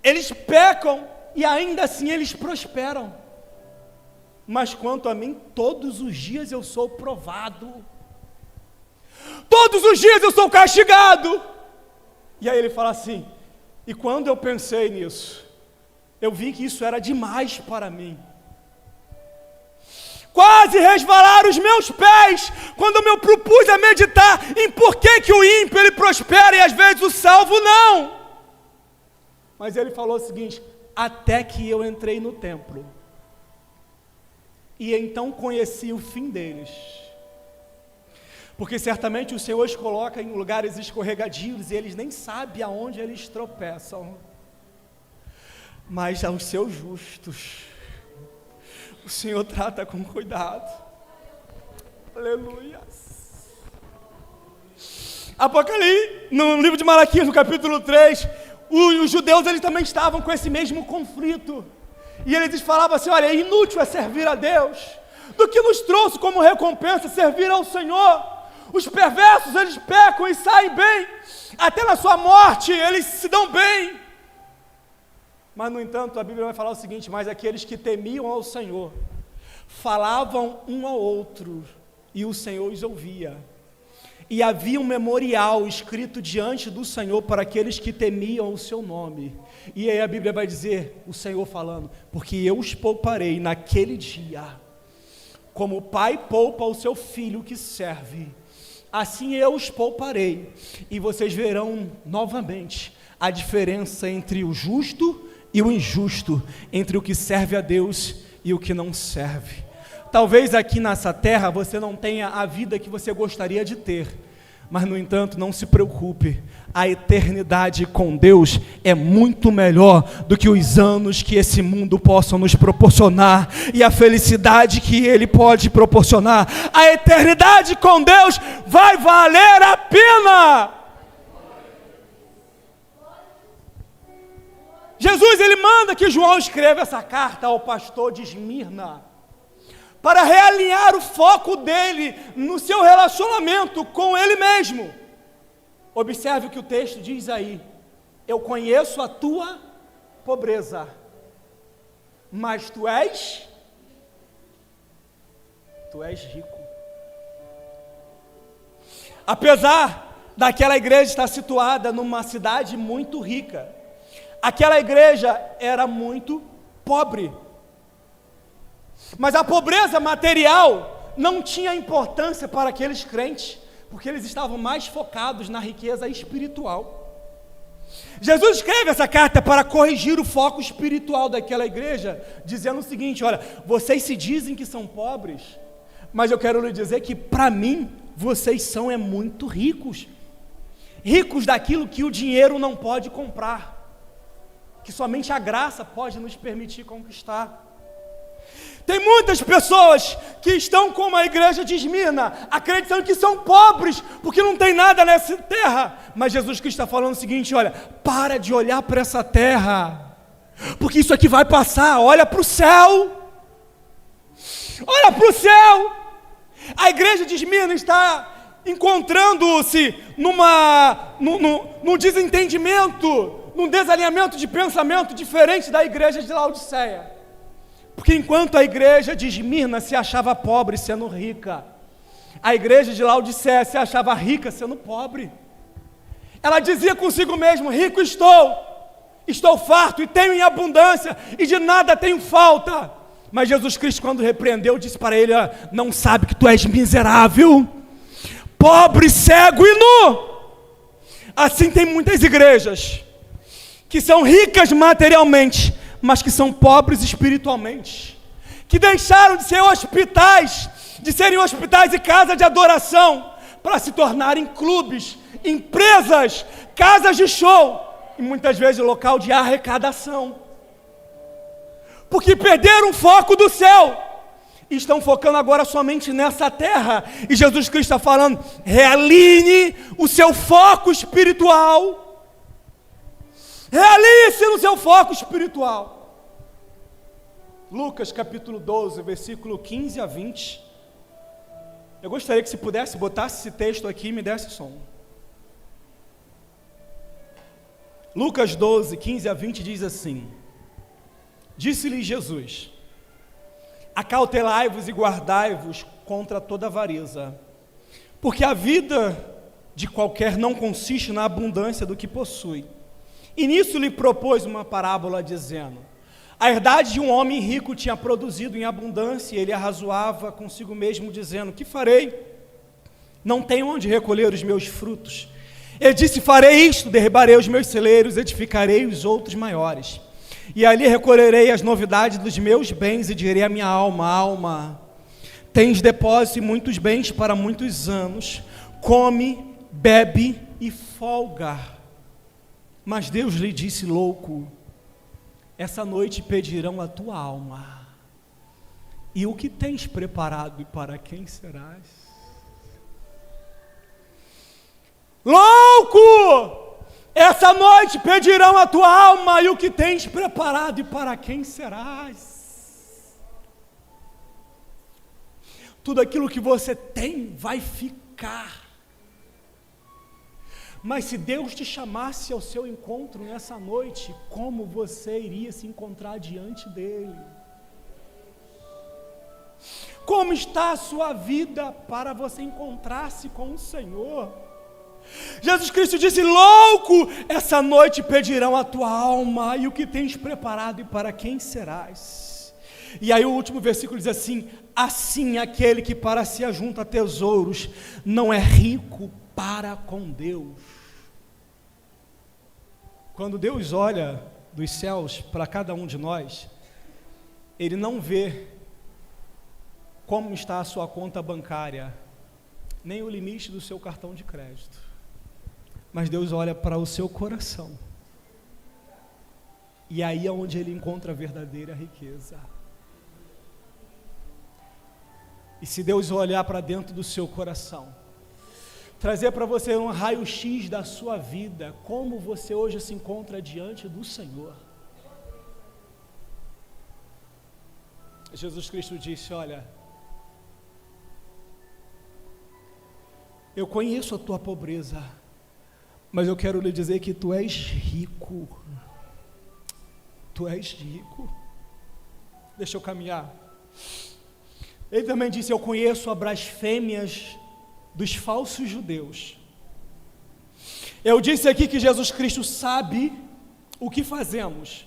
eles pecam, e ainda assim eles prosperam. Mas quanto a mim, todos os dias eu sou provado. Todos os dias eu sou castigado. E aí ele fala assim, e quando eu pensei nisso, eu vi que isso era demais para mim. Quase resvalaram os meus pés, quando eu me propus a meditar em por que o ímpio ele prospera e às vezes o salvo não. Mas ele falou o seguinte, até que eu entrei no templo, e então conheci o fim deles, porque certamente o Senhor os coloca em lugares escorregadios, e eles nem sabem aonde eles tropeçam, mas aos seus justos, o Senhor trata com cuidado. Aleluia. Apocalipse, no livro de Malaquias, no capítulo 3, os judeus eles também estavam com esse mesmo conflito. E eles falavam assim: olha, inútil é servir a Deus, do que nos trouxe como recompensa servir ao Senhor. Os perversos eles pecam e saem bem, até na sua morte eles se dão bem. Mas no entanto a Bíblia vai falar o seguinte: mas aqueles que temiam ao Senhor falavam um ao outro, e o Senhor os ouvia. E havia um memorial escrito diante do Senhor para aqueles que temiam o seu nome. E aí a Bíblia vai dizer, o Senhor falando: porque eu os pouparei naquele dia, como o pai poupa o seu filho que serve, assim eu os pouparei, e vocês verão novamente a diferença entre o justo e o injusto, entre o que serve a Deus e o que não serve. Talvez aqui nessa terra você não tenha a vida que você gostaria de ter, mas no entanto não se preocupe, a eternidade com Deus é muito melhor do que os anos que esse mundo possa nos proporcionar, e a felicidade que Ele pode proporcionar. A eternidade com Deus vai valer a pena. Jesus ele manda que João escreva essa carta ao pastor de Esmirna, para realinhar o foco dele no seu relacionamento com ele mesmo. Observe o que o texto diz aí: eu conheço a tua pobreza, mas tu és rico. Apesar daquela igreja estar situada numa cidade muito rica, aquela igreja era muito pobre. Mas a pobreza material não tinha importância para aqueles crentes, porque eles estavam mais focados na riqueza espiritual. Jesus escreve essa carta para corrigir o foco espiritual daquela igreja, dizendo o seguinte: olha, vocês se dizem que são pobres, mas eu quero lhe dizer que para mim, vocês são muito ricos. Ricos daquilo que o dinheiro não pode comprar, que somente a graça pode nos permitir conquistar. Tem muitas pessoas que estão como a igreja de Esmirna, acreditando que são pobres, porque não tem nada nessa terra. Mas Jesus Cristo está falando o seguinte: olha, para de olhar para essa terra, porque isso aqui vai passar. Olha para o céu, olha para o céu. A igreja de Esmirna está encontrando-se num desentendimento, num desalinhamento de pensamento diferente da igreja de Laodiceia. Porque enquanto a igreja de Esmirna se achava pobre sendo rica, a igreja de Laodiceia se achava rica sendo pobre. Ela dizia consigo mesma: rico estou farto e tenho em abundância, e de nada tenho falta. Mas Jesus Cristo, quando repreendeu, disse para ele: não sabe que tu és miserável, pobre, cego e nu. Assim tem muitas igrejas que são ricas materialmente, mas que são pobres espiritualmente, que deixaram de ser hospitais, de serem hospitais e casa de adoração, para se tornarem clubes, empresas, casas de show, e muitas vezes local de arrecadação, porque perderam o foco do céu, e estão focando agora somente nessa terra. E Jesus Cristo está falando: realinhe o seu foco espiritual, realinhe-se no seu foco espiritual. Lucas capítulo 12, versículo 15 a 20. Eu gostaria que, se pudesse, botasse esse texto aqui e me desse som. Lucas 12, 15 a 20 diz assim: disse-lhe Jesus: acautelai-vos e guardai-vos contra toda avareza, porque a vida de qualquer não consiste na abundância do que possui. E nisso lhe propôs uma parábola, dizendo: a herdade de um homem rico tinha produzido em abundância, e ele arrazoava consigo mesmo, dizendo: que farei? Não tenho onde recolher os meus frutos. Ele disse: farei isto, derribarei os meus celeiros, edificarei os outros maiores, e ali recolherei as novidades dos meus bens, e direi à minha alma: alma, tens depósito e muitos bens para muitos anos, come, bebe e folga. Mas Deus lhe disse: louco, essa noite pedirão a tua alma, e o que tens preparado e para quem serás? louco! Essa noite pedirão a tua alma e o que tens preparado, e para quem serás? Tudo aquilo que você tem vai ficar. Mas se Deus te chamasse ao seu encontro nessa noite, como você iria se encontrar diante dele? Como está a sua vida para você encontrar-se com o Senhor? Jesus Cristo disse: louco, essa noite pedirão a tua alma e o que tens preparado, e para quem serás? E aí o último versículo diz assim: assim aquele que para si ajunta tesouros não é rico para com Deus. Quando Deus olha dos céus para cada um de nós, Ele não vê como está a sua conta bancária, nem o limite do seu cartão de crédito, mas Deus olha para o seu coração, e aí é onde Ele encontra a verdadeira riqueza. E se Deus olhar para dentro do seu coração, trazer para você um raio-x da sua vida, como você hoje se encontra diante do Senhor. Jesus Cristo disse: olha, eu conheço a tua pobreza, mas eu quero lhe dizer que tu és rico. Tu és rico. Deixa eu caminhar. Ele também disse: eu conheço as blasfêmias dos falsos judeus. Eu disse aqui que Jesus Cristo sabe o que fazemos,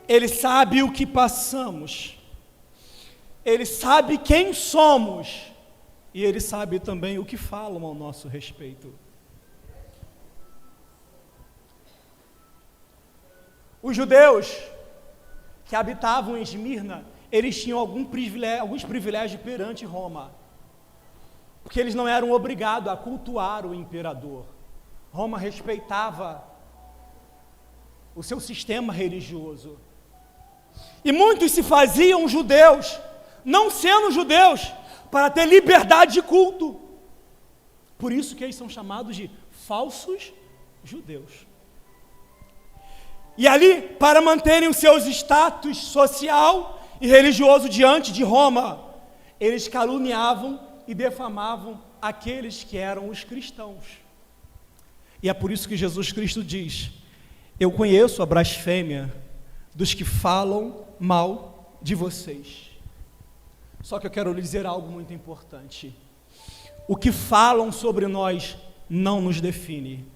Ele sabe o que passamos, Ele sabe quem somos, e Ele sabe também o que falam ao nosso respeito. Os judeus que habitavam em Esmirna, eles tinham alguns privilégios perante Roma, porque eles não eram obrigados a cultuar o imperador. Roma respeitava o seu sistema religioso. E muitos se faziam judeus, não sendo judeus, para ter liberdade de culto. Por isso que eles são chamados de falsos judeus. E ali, para manterem os seus status social e religioso diante de Roma, eles caluniavam e defamavam aqueles que eram os cristãos. E é por isso que Jesus Cristo diz: eu conheço a blasfêmia dos que falam mal de vocês. Só que eu quero lhe dizer algo muito importante: o que falam sobre nós não nos define,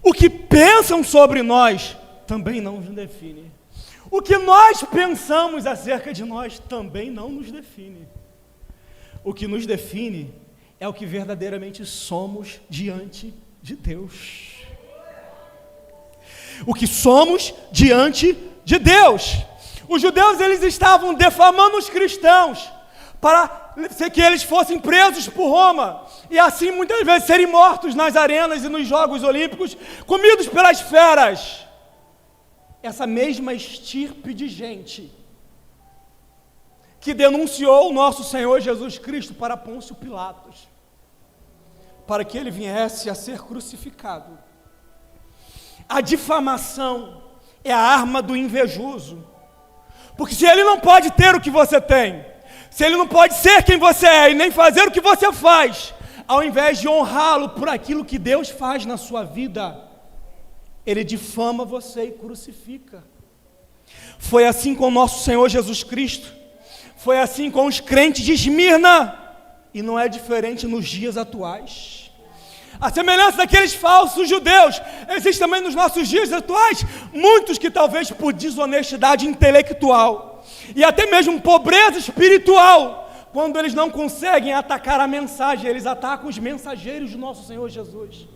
o que pensam sobre nós também não nos define, o que nós pensamos acerca de nós também não nos define. O que nos define é o que verdadeiramente somos diante de Deus. O que somos diante de Deus. Os judeus, eles estavam defamando os cristãos para que eles fossem presos por Roma e assim muitas vezes serem mortos nas arenas e nos Jogos Olímpicos, comidos pelas feras. Essa mesma estirpe de gente que denunciou o nosso Senhor Jesus Cristo para Pôncio Pilatos, para que ele viesse a ser crucificado. A difamação é a arma do invejoso, porque se ele não pode ter o que você tem, se ele não pode ser quem você é e nem fazer o que você faz, ao invés de honrá-lo por aquilo que Deus faz na sua vida, ele difama você e crucifica. Foi assim com o nosso Senhor Jesus Cristo, foi assim com os crentes de Esmirna, e não é diferente nos dias atuais. A semelhança daqueles falsos judeus, existe também nos nossos dias atuais muitos que talvez por desonestidade intelectual e até mesmo pobreza espiritual, quando eles não conseguem atacar a mensagem, eles atacam os mensageiros do nosso Senhor Jesus.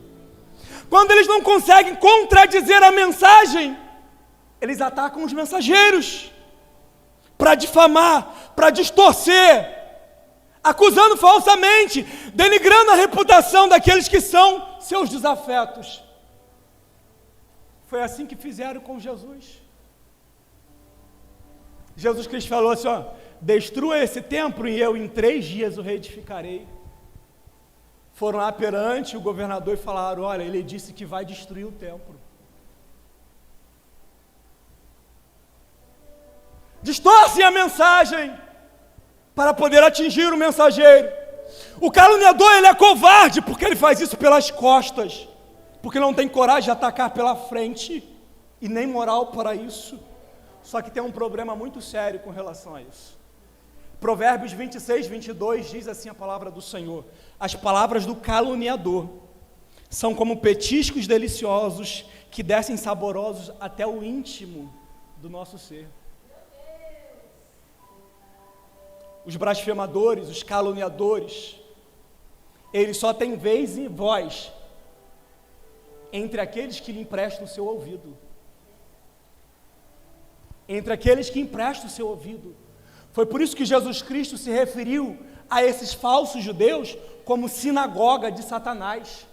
Quando eles não conseguem contradizer a mensagem, eles atacam os mensageiros para difamar, para distorcer, acusando falsamente, denigrando a reputação daqueles que são seus desafetos. Foi assim que fizeram com Jesus. Jesus Cristo falou assim: ó, destrua esse templo e eu em 3 dias o reedificarei. foram lá perante o governador e falaram: olha, ele disse que vai destruir o templo. Distorcem a mensagem para poder atingir o mensageiro. O caluniador, ele é covarde, porque ele faz isso pelas costas, porque não tem coragem de atacar pela frente, e nem moral para isso. Só que tem um problema muito sério com relação a isso. Provérbios 26, 22 diz assim a palavra do Senhor: as palavras do caluniador são como petiscos deliciosos que descem saborosos até o íntimo do nosso ser. Os blasfemadores, os caluniadores, eles só têm vez e voz entre aqueles que lhe emprestam o seu ouvido. Entre aqueles que emprestam o seu ouvido. Foi por isso que Jesus Cristo se referiu a esses falsos judeus como sinagoga de Satanás.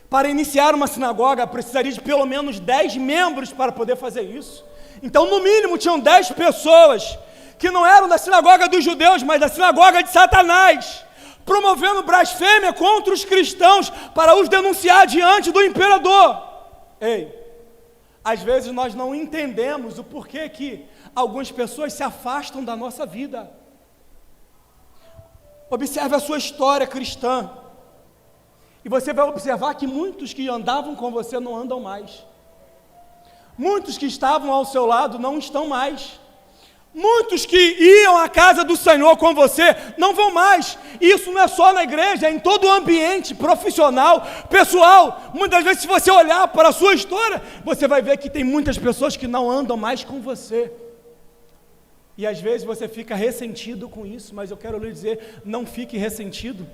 Para iniciar uma sinagoga, precisaria de pelo menos 10 membros para poder fazer isso. Então, no mínimo, tinham 10 pessoas que não eram da sinagoga dos judeus, mas da sinagoga de Satanás, promovendo blasfêmia contra os cristãos para os denunciar diante do imperador. Ei, às vezes nós não entendemos o porquê que algumas pessoas se afastam da nossa vida. Observe a sua história cristã, e você vai observar que muitos que andavam com você não andam mais. Muitos que estavam ao seu lado não estão mais. Muitos que iam à casa do Senhor com você não vão mais. Isso não é só na igreja, é em todo o ambiente profissional, pessoal. Muitas vezes, se você olhar para a sua história, você vai ver que tem muitas pessoas que não andam mais com você. E às vezes você fica ressentido com isso, mas eu quero lhe dizer, não fique ressentido,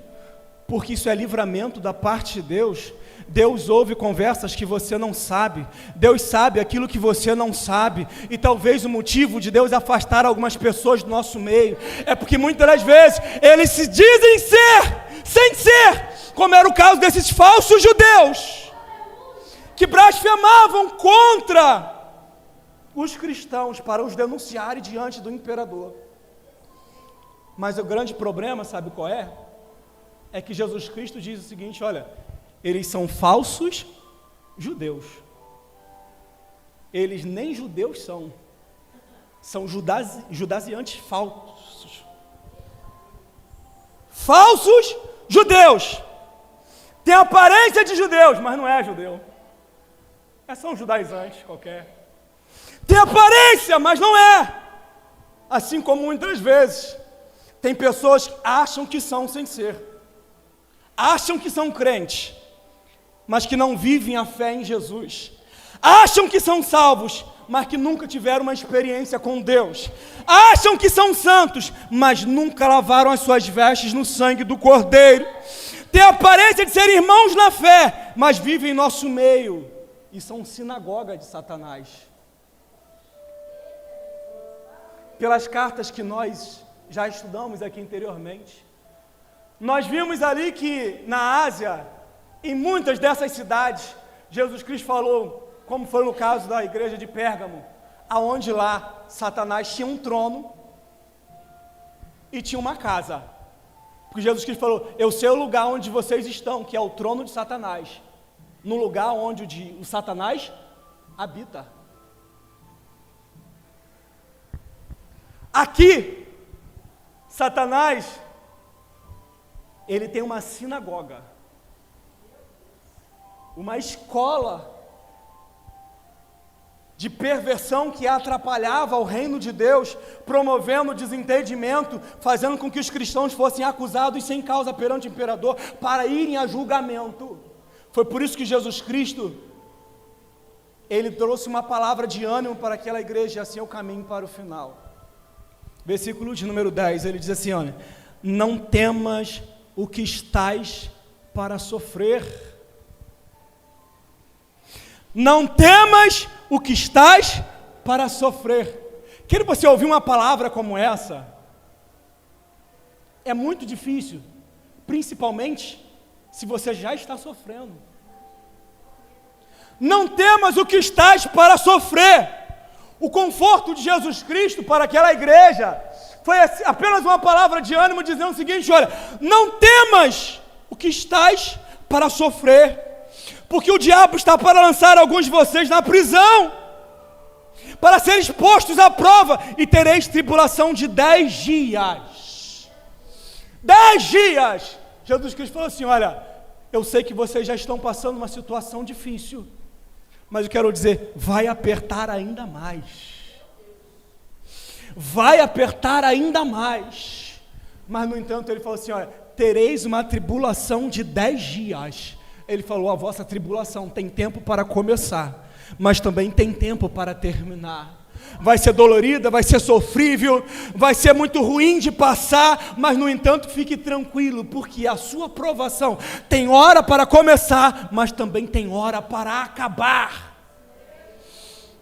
porque isso é livramento da parte de Deus. Deus ouve conversas que você não sabe, Deus sabe aquilo que você não sabe, e talvez o motivo de Deus afastar algumas pessoas do nosso meio, é porque muitas das vezes, eles se dizem ser, sem ser, como era o caso desses falsos judeus, que blasfemavam contra os cristãos, para os denunciarem diante do imperador. Mas o grande problema, sabe qual é? É que Jesus Cristo diz o seguinte: olha, eles são falsos judeus. Eles nem judeus são judaziantes falsos. Falsos judeus. Tem aparência de judeus, mas não é judeu. É só um judaizante qualquer. Tem aparência, mas não é. Assim como muitas vezes tem pessoas que acham que são sem ser. Acham que são crentes, mas que não vivem a fé em Jesus. Acham que são salvos, mas que nunca tiveram uma experiência com Deus. Acham que são santos, mas nunca lavaram as suas vestes no sangue do Cordeiro. Tem a aparência de ser irmãos na fé, mas vivem em nosso meio e são sinagoga de Satanás. Pelas cartas que nós já estudamos aqui anteriormente, nós vimos ali que na Ásia, em muitas dessas cidades, Jesus Cristo falou, como foi no caso da igreja de Pérgamo, aonde lá Satanás tinha um trono e tinha uma casa. Porque Jesus Cristo falou: eu sei o lugar onde vocês estão, que é o trono de Satanás, no lugar onde o Satanás habita. Aqui, Satanás, ele tem uma sinagoga, uma escola de perversão que atrapalhava o reino de Deus, promovendo desentendimento, fazendo com que os cristãos fossem acusados sem causa perante o imperador, para irem a julgamento. Foi por isso que Jesus Cristo, ele trouxe uma palavra de ânimo para aquela igreja, e assim é o caminho para o final. Versículo de número 10, ele diz assim: olha, não temas o que estás para sofrer. Não temas o que estás para sofrer. Quando você ouvir uma palavra como essa, é muito difícil, principalmente se você já está sofrendo. Não temas o que estás para sofrer. O conforto de Jesus Cristo para aquela igreja foi apenas uma palavra de ânimo dizendo o seguinte: olha, não temas o que estáis para sofrer, porque o diabo está para lançar alguns de vocês na prisão, para serem expostos à prova, e tereis tribulação de 10 dias. 10 dias! Jesus Cristo falou assim: olha, eu sei que vocês já estão passando uma situação difícil, mas eu quero dizer, vai apertar ainda mais. Vai apertar ainda mais. Mas no entanto ele falou assim: olha, tereis uma tribulação de 10 dias. Ele falou: a vossa tribulação tem tempo para começar, mas também tem tempo para terminar. Vai ser dolorida, vai ser sofrível, vai ser muito ruim de passar, mas no entanto fique tranquilo, porque a sua provação tem hora para começar, mas também tem hora para acabar.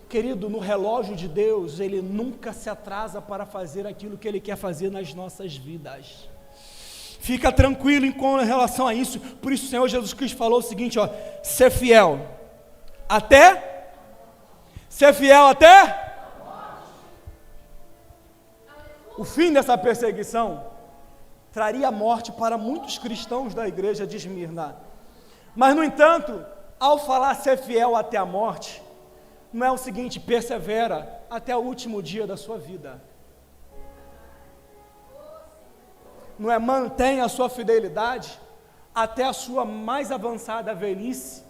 Querido, no relógio de Deus, Ele nunca se atrasa para fazer aquilo que Ele quer fazer nas nossas vidas. Fica tranquilo com relação a isso. Por isso o Senhor Jesus Cristo falou o seguinte, ó: ser fiel até o fim dessa perseguição traria morte para muitos cristãos da igreja de Esmirna. Mas no entanto, ao falar ser fiel até a morte, não é o seguinte: persevera até o último dia da sua vida. Não é mantenha a sua fidelidade até a sua mais avançada velhice,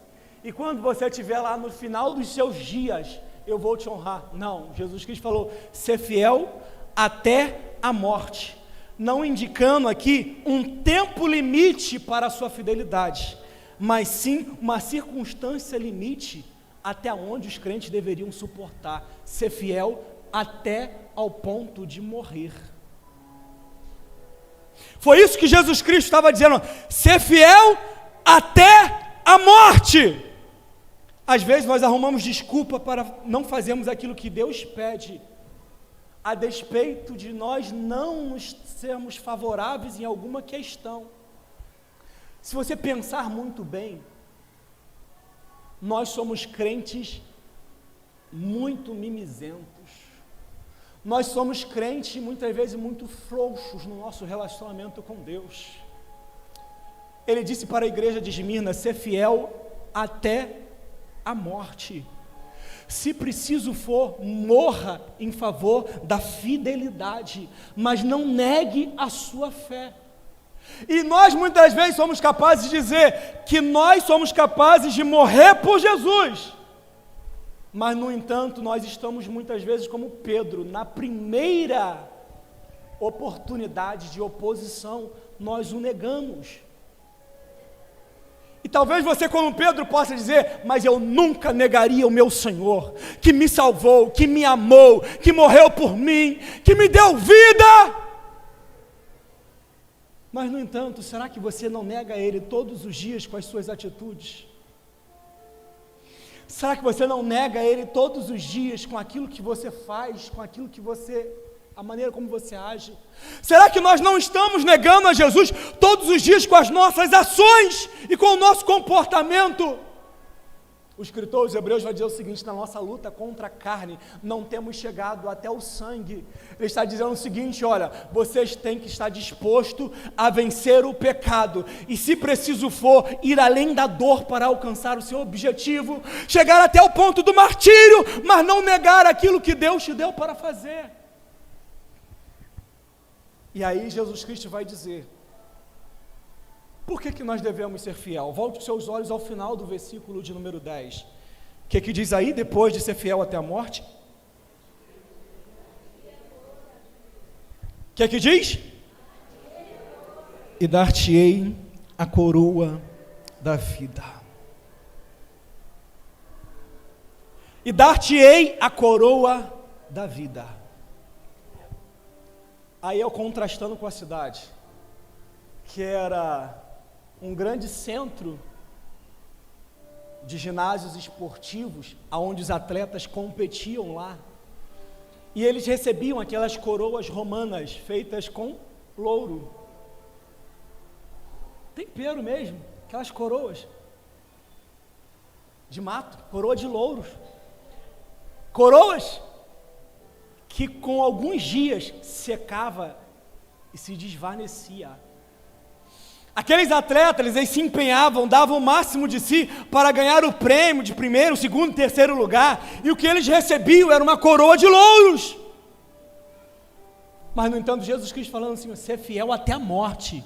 e quando você estiver lá no final dos seus dias, eu vou te honrar. Não, Jesus Cristo falou, ser fiel até a morte, não indicando aqui um tempo limite para a sua fidelidade, mas sim uma circunstância limite até onde os crentes deveriam suportar, ser fiel até ao ponto de morrer. Foi isso que Jesus Cristo estava dizendo, ser fiel até a morte. Às vezes nós arrumamos desculpa para não fazermos aquilo que Deus pede, a despeito de nós não nos sermos favoráveis em alguma questão. Se você pensar muito bem, nós somos crentes muito mimizentos. Nós somos crentes muitas vezes muito frouxos no nosso relacionamento com Deus. Ele disse para a igreja de Esmirna, ser fiel até a morte. Se preciso for, morra em favor da fidelidade, mas não negue a sua fé. E nós muitas vezes somos capazes de dizer que nós somos capazes de morrer por Jesus, mas no entanto nós estamos muitas vezes como Pedro, na primeira oportunidade de oposição, nós o negamos. E talvez você, como Pedro, possa dizer, mas eu nunca negaria o meu Senhor, que me salvou, que me amou, que morreu por mim, que me deu vida. Mas no entanto, será que você não nega a Ele todos os dias com as suas atitudes? Será que você não nega a Ele todos os dias com aquilo que você faz, com aquilo que você, a maneira como você age? Será que nós não estamos negando a Jesus todos os dias com as nossas ações e com o nosso comportamento? O escritor aos Hebreus vai dizer o seguinte, na nossa luta contra a carne, não temos chegado até o sangue. Ele está dizendo o seguinte, olha, vocês têm que estar disposto a vencer o pecado, e se preciso for, ir além da dor para alcançar o seu objetivo, chegar até o ponto do martírio, mas não negar aquilo que Deus te deu para fazer. E aí Jesus Cristo vai dizer, por que nós devemos ser fiel? Volte os seus olhos ao final do versículo de número 10. O que diz aí, depois de ser fiel até a morte? O que diz? E dar-te-ei a coroa da vida. E dar-te-ei a coroa da vida. Aí eu contrastando com a cidade, que era um grande centro de ginásios esportivos, onde os atletas competiam lá, e eles recebiam aquelas coroas romanas, feitas com louro, tempero mesmo, aquelas coroas de mato, coroa de louros, coroas que com alguns dias secava e se desvanecia. Aqueles atletas, eles se empenhavam, davam o máximo de si para ganhar o prêmio de primeiro, segundo, terceiro lugar, e o que eles recebiam era uma coroa de louros. Mas, no entanto, Jesus Cristo falando assim: você é fiel até a morte,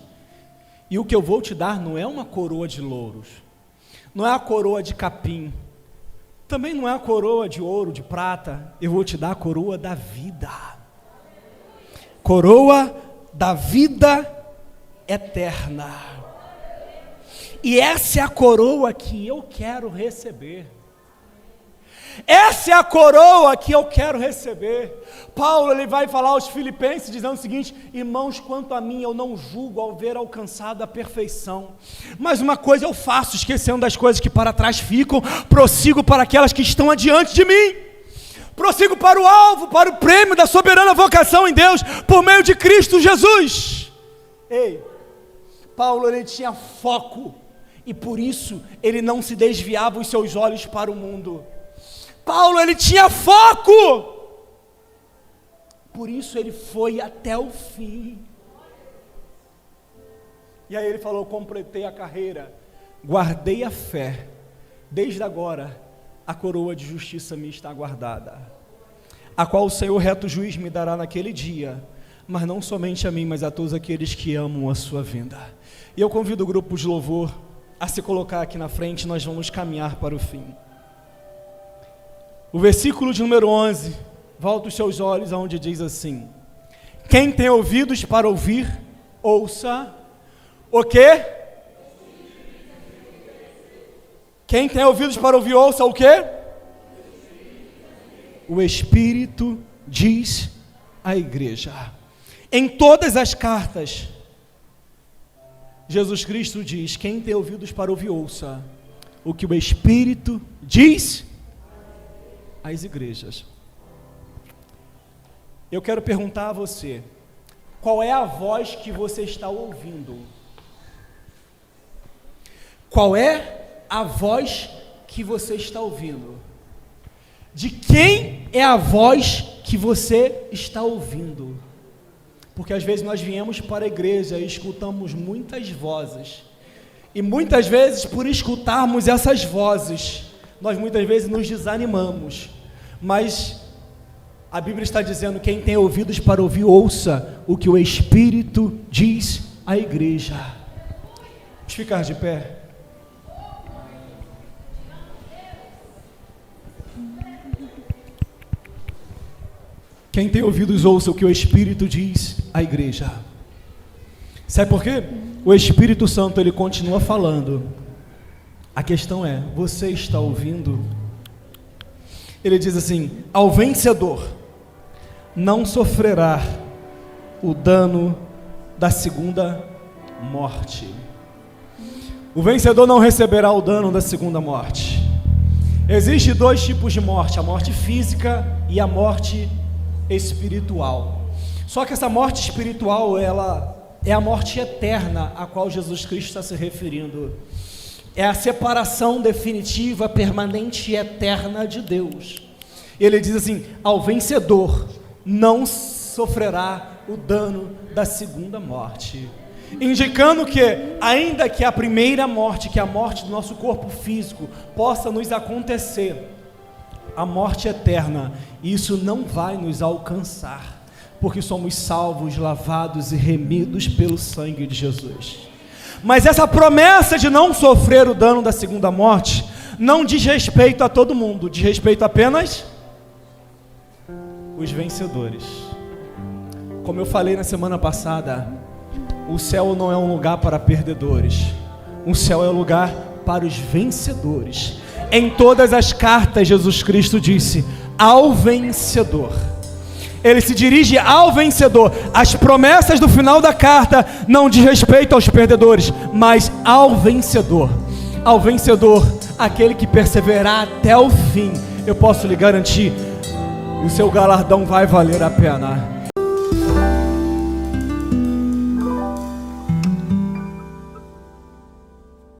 e o que eu vou te dar não é uma coroa de louros, não é a coroa de capim, também não é a coroa de ouro, de prata, eu vou te dar a coroa da vida, coroa da vida eterna. E essa é a coroa que eu quero receber. Essa é a coroa que eu quero receber. Paulo, ele vai falar aos filipenses dizendo o seguinte: irmãos, quanto a mim, eu não julgo ao ver alcançado a perfeição, mas uma coisa eu faço, esquecendo das coisas que para trás ficam, prossigo para aquelas que estão adiante de mim, prossigo para o alvo, para o prêmio da soberana vocação em Deus, por meio de Cristo Jesus. Ei, Paulo, ele tinha foco, e por isso ele não se desviava os seus olhos para o mundo. Paulo, ele tinha foco, por isso ele foi até o fim. E aí ele falou: completei a carreira, guardei a fé, desde agora a coroa de justiça me está guardada, a qual o Senhor reto juiz me dará naquele dia, mas não somente a mim, mas a todos aqueles que amam a sua vinda. E eu convido o grupo de louvor a se colocar aqui na frente, nós vamos caminhar para o fim. O versículo de número 11, volta os seus olhos aonde diz assim: quem tem ouvidos para ouvir, ouça o quê? Quem tem ouvidos para ouvir, ouça o quê? O Espírito diz à igreja. Em todas as cartas, Jesus Cristo diz: quem tem ouvidos para ouvir, ouça o que o Espírito diz às igrejas. Eu quero perguntar a você: qual é a voz que você está ouvindo? Qual é a voz que você está ouvindo? De quem é a voz que você está ouvindo? Porque às vezes nós viemos para a igreja e escutamos muitas vozes, e muitas vezes por escutarmos essas vozes, nós muitas vezes nos desanimamos, mas a Bíblia está dizendo: quem tem ouvidos para ouvir, ouça o que o Espírito diz à igreja. Vamos ficar de pé. Quem tem ouvidos, ouça o que o Espírito diz à igreja. Sabe por quê? O Espírito Santo, ele continua falando. A questão é: você está ouvindo? Ele diz assim: ao vencedor não sofrerá o dano da segunda morte. O vencedor não receberá o dano da segunda morte. Existem dois tipos de morte: a morte física e a morte espiritual. Só que essa morte espiritual, ela é a morte eterna a qual Jesus Cristo está se referindo. É a separação definitiva, permanente e eterna de Deus. Ele diz assim: ao vencedor não sofrerá o dano da segunda morte, indicando que, ainda que a primeira morte, que é a morte do nosso corpo físico, possa nos acontecer, a morte eterna, isso não vai nos alcançar, porque somos salvos, lavados e remidos pelo sangue de Jesus. Mas essa promessa de não sofrer o dano da segunda morte não diz respeito a todo mundo, diz respeito apenas os vencedores. Como eu falei na semana passada, o céu não é um lugar para perdedores, o céu é um lugar para os vencedores. Em todas as cartas, Jesus Cristo disse: ao vencedor. Ele se dirige ao vencedor. As promessas do final da carta não diz respeito aos perdedores, mas ao vencedor. Ao vencedor, aquele que perseverar até o fim, eu posso lhe garantir, o seu galardão vai valer a pena.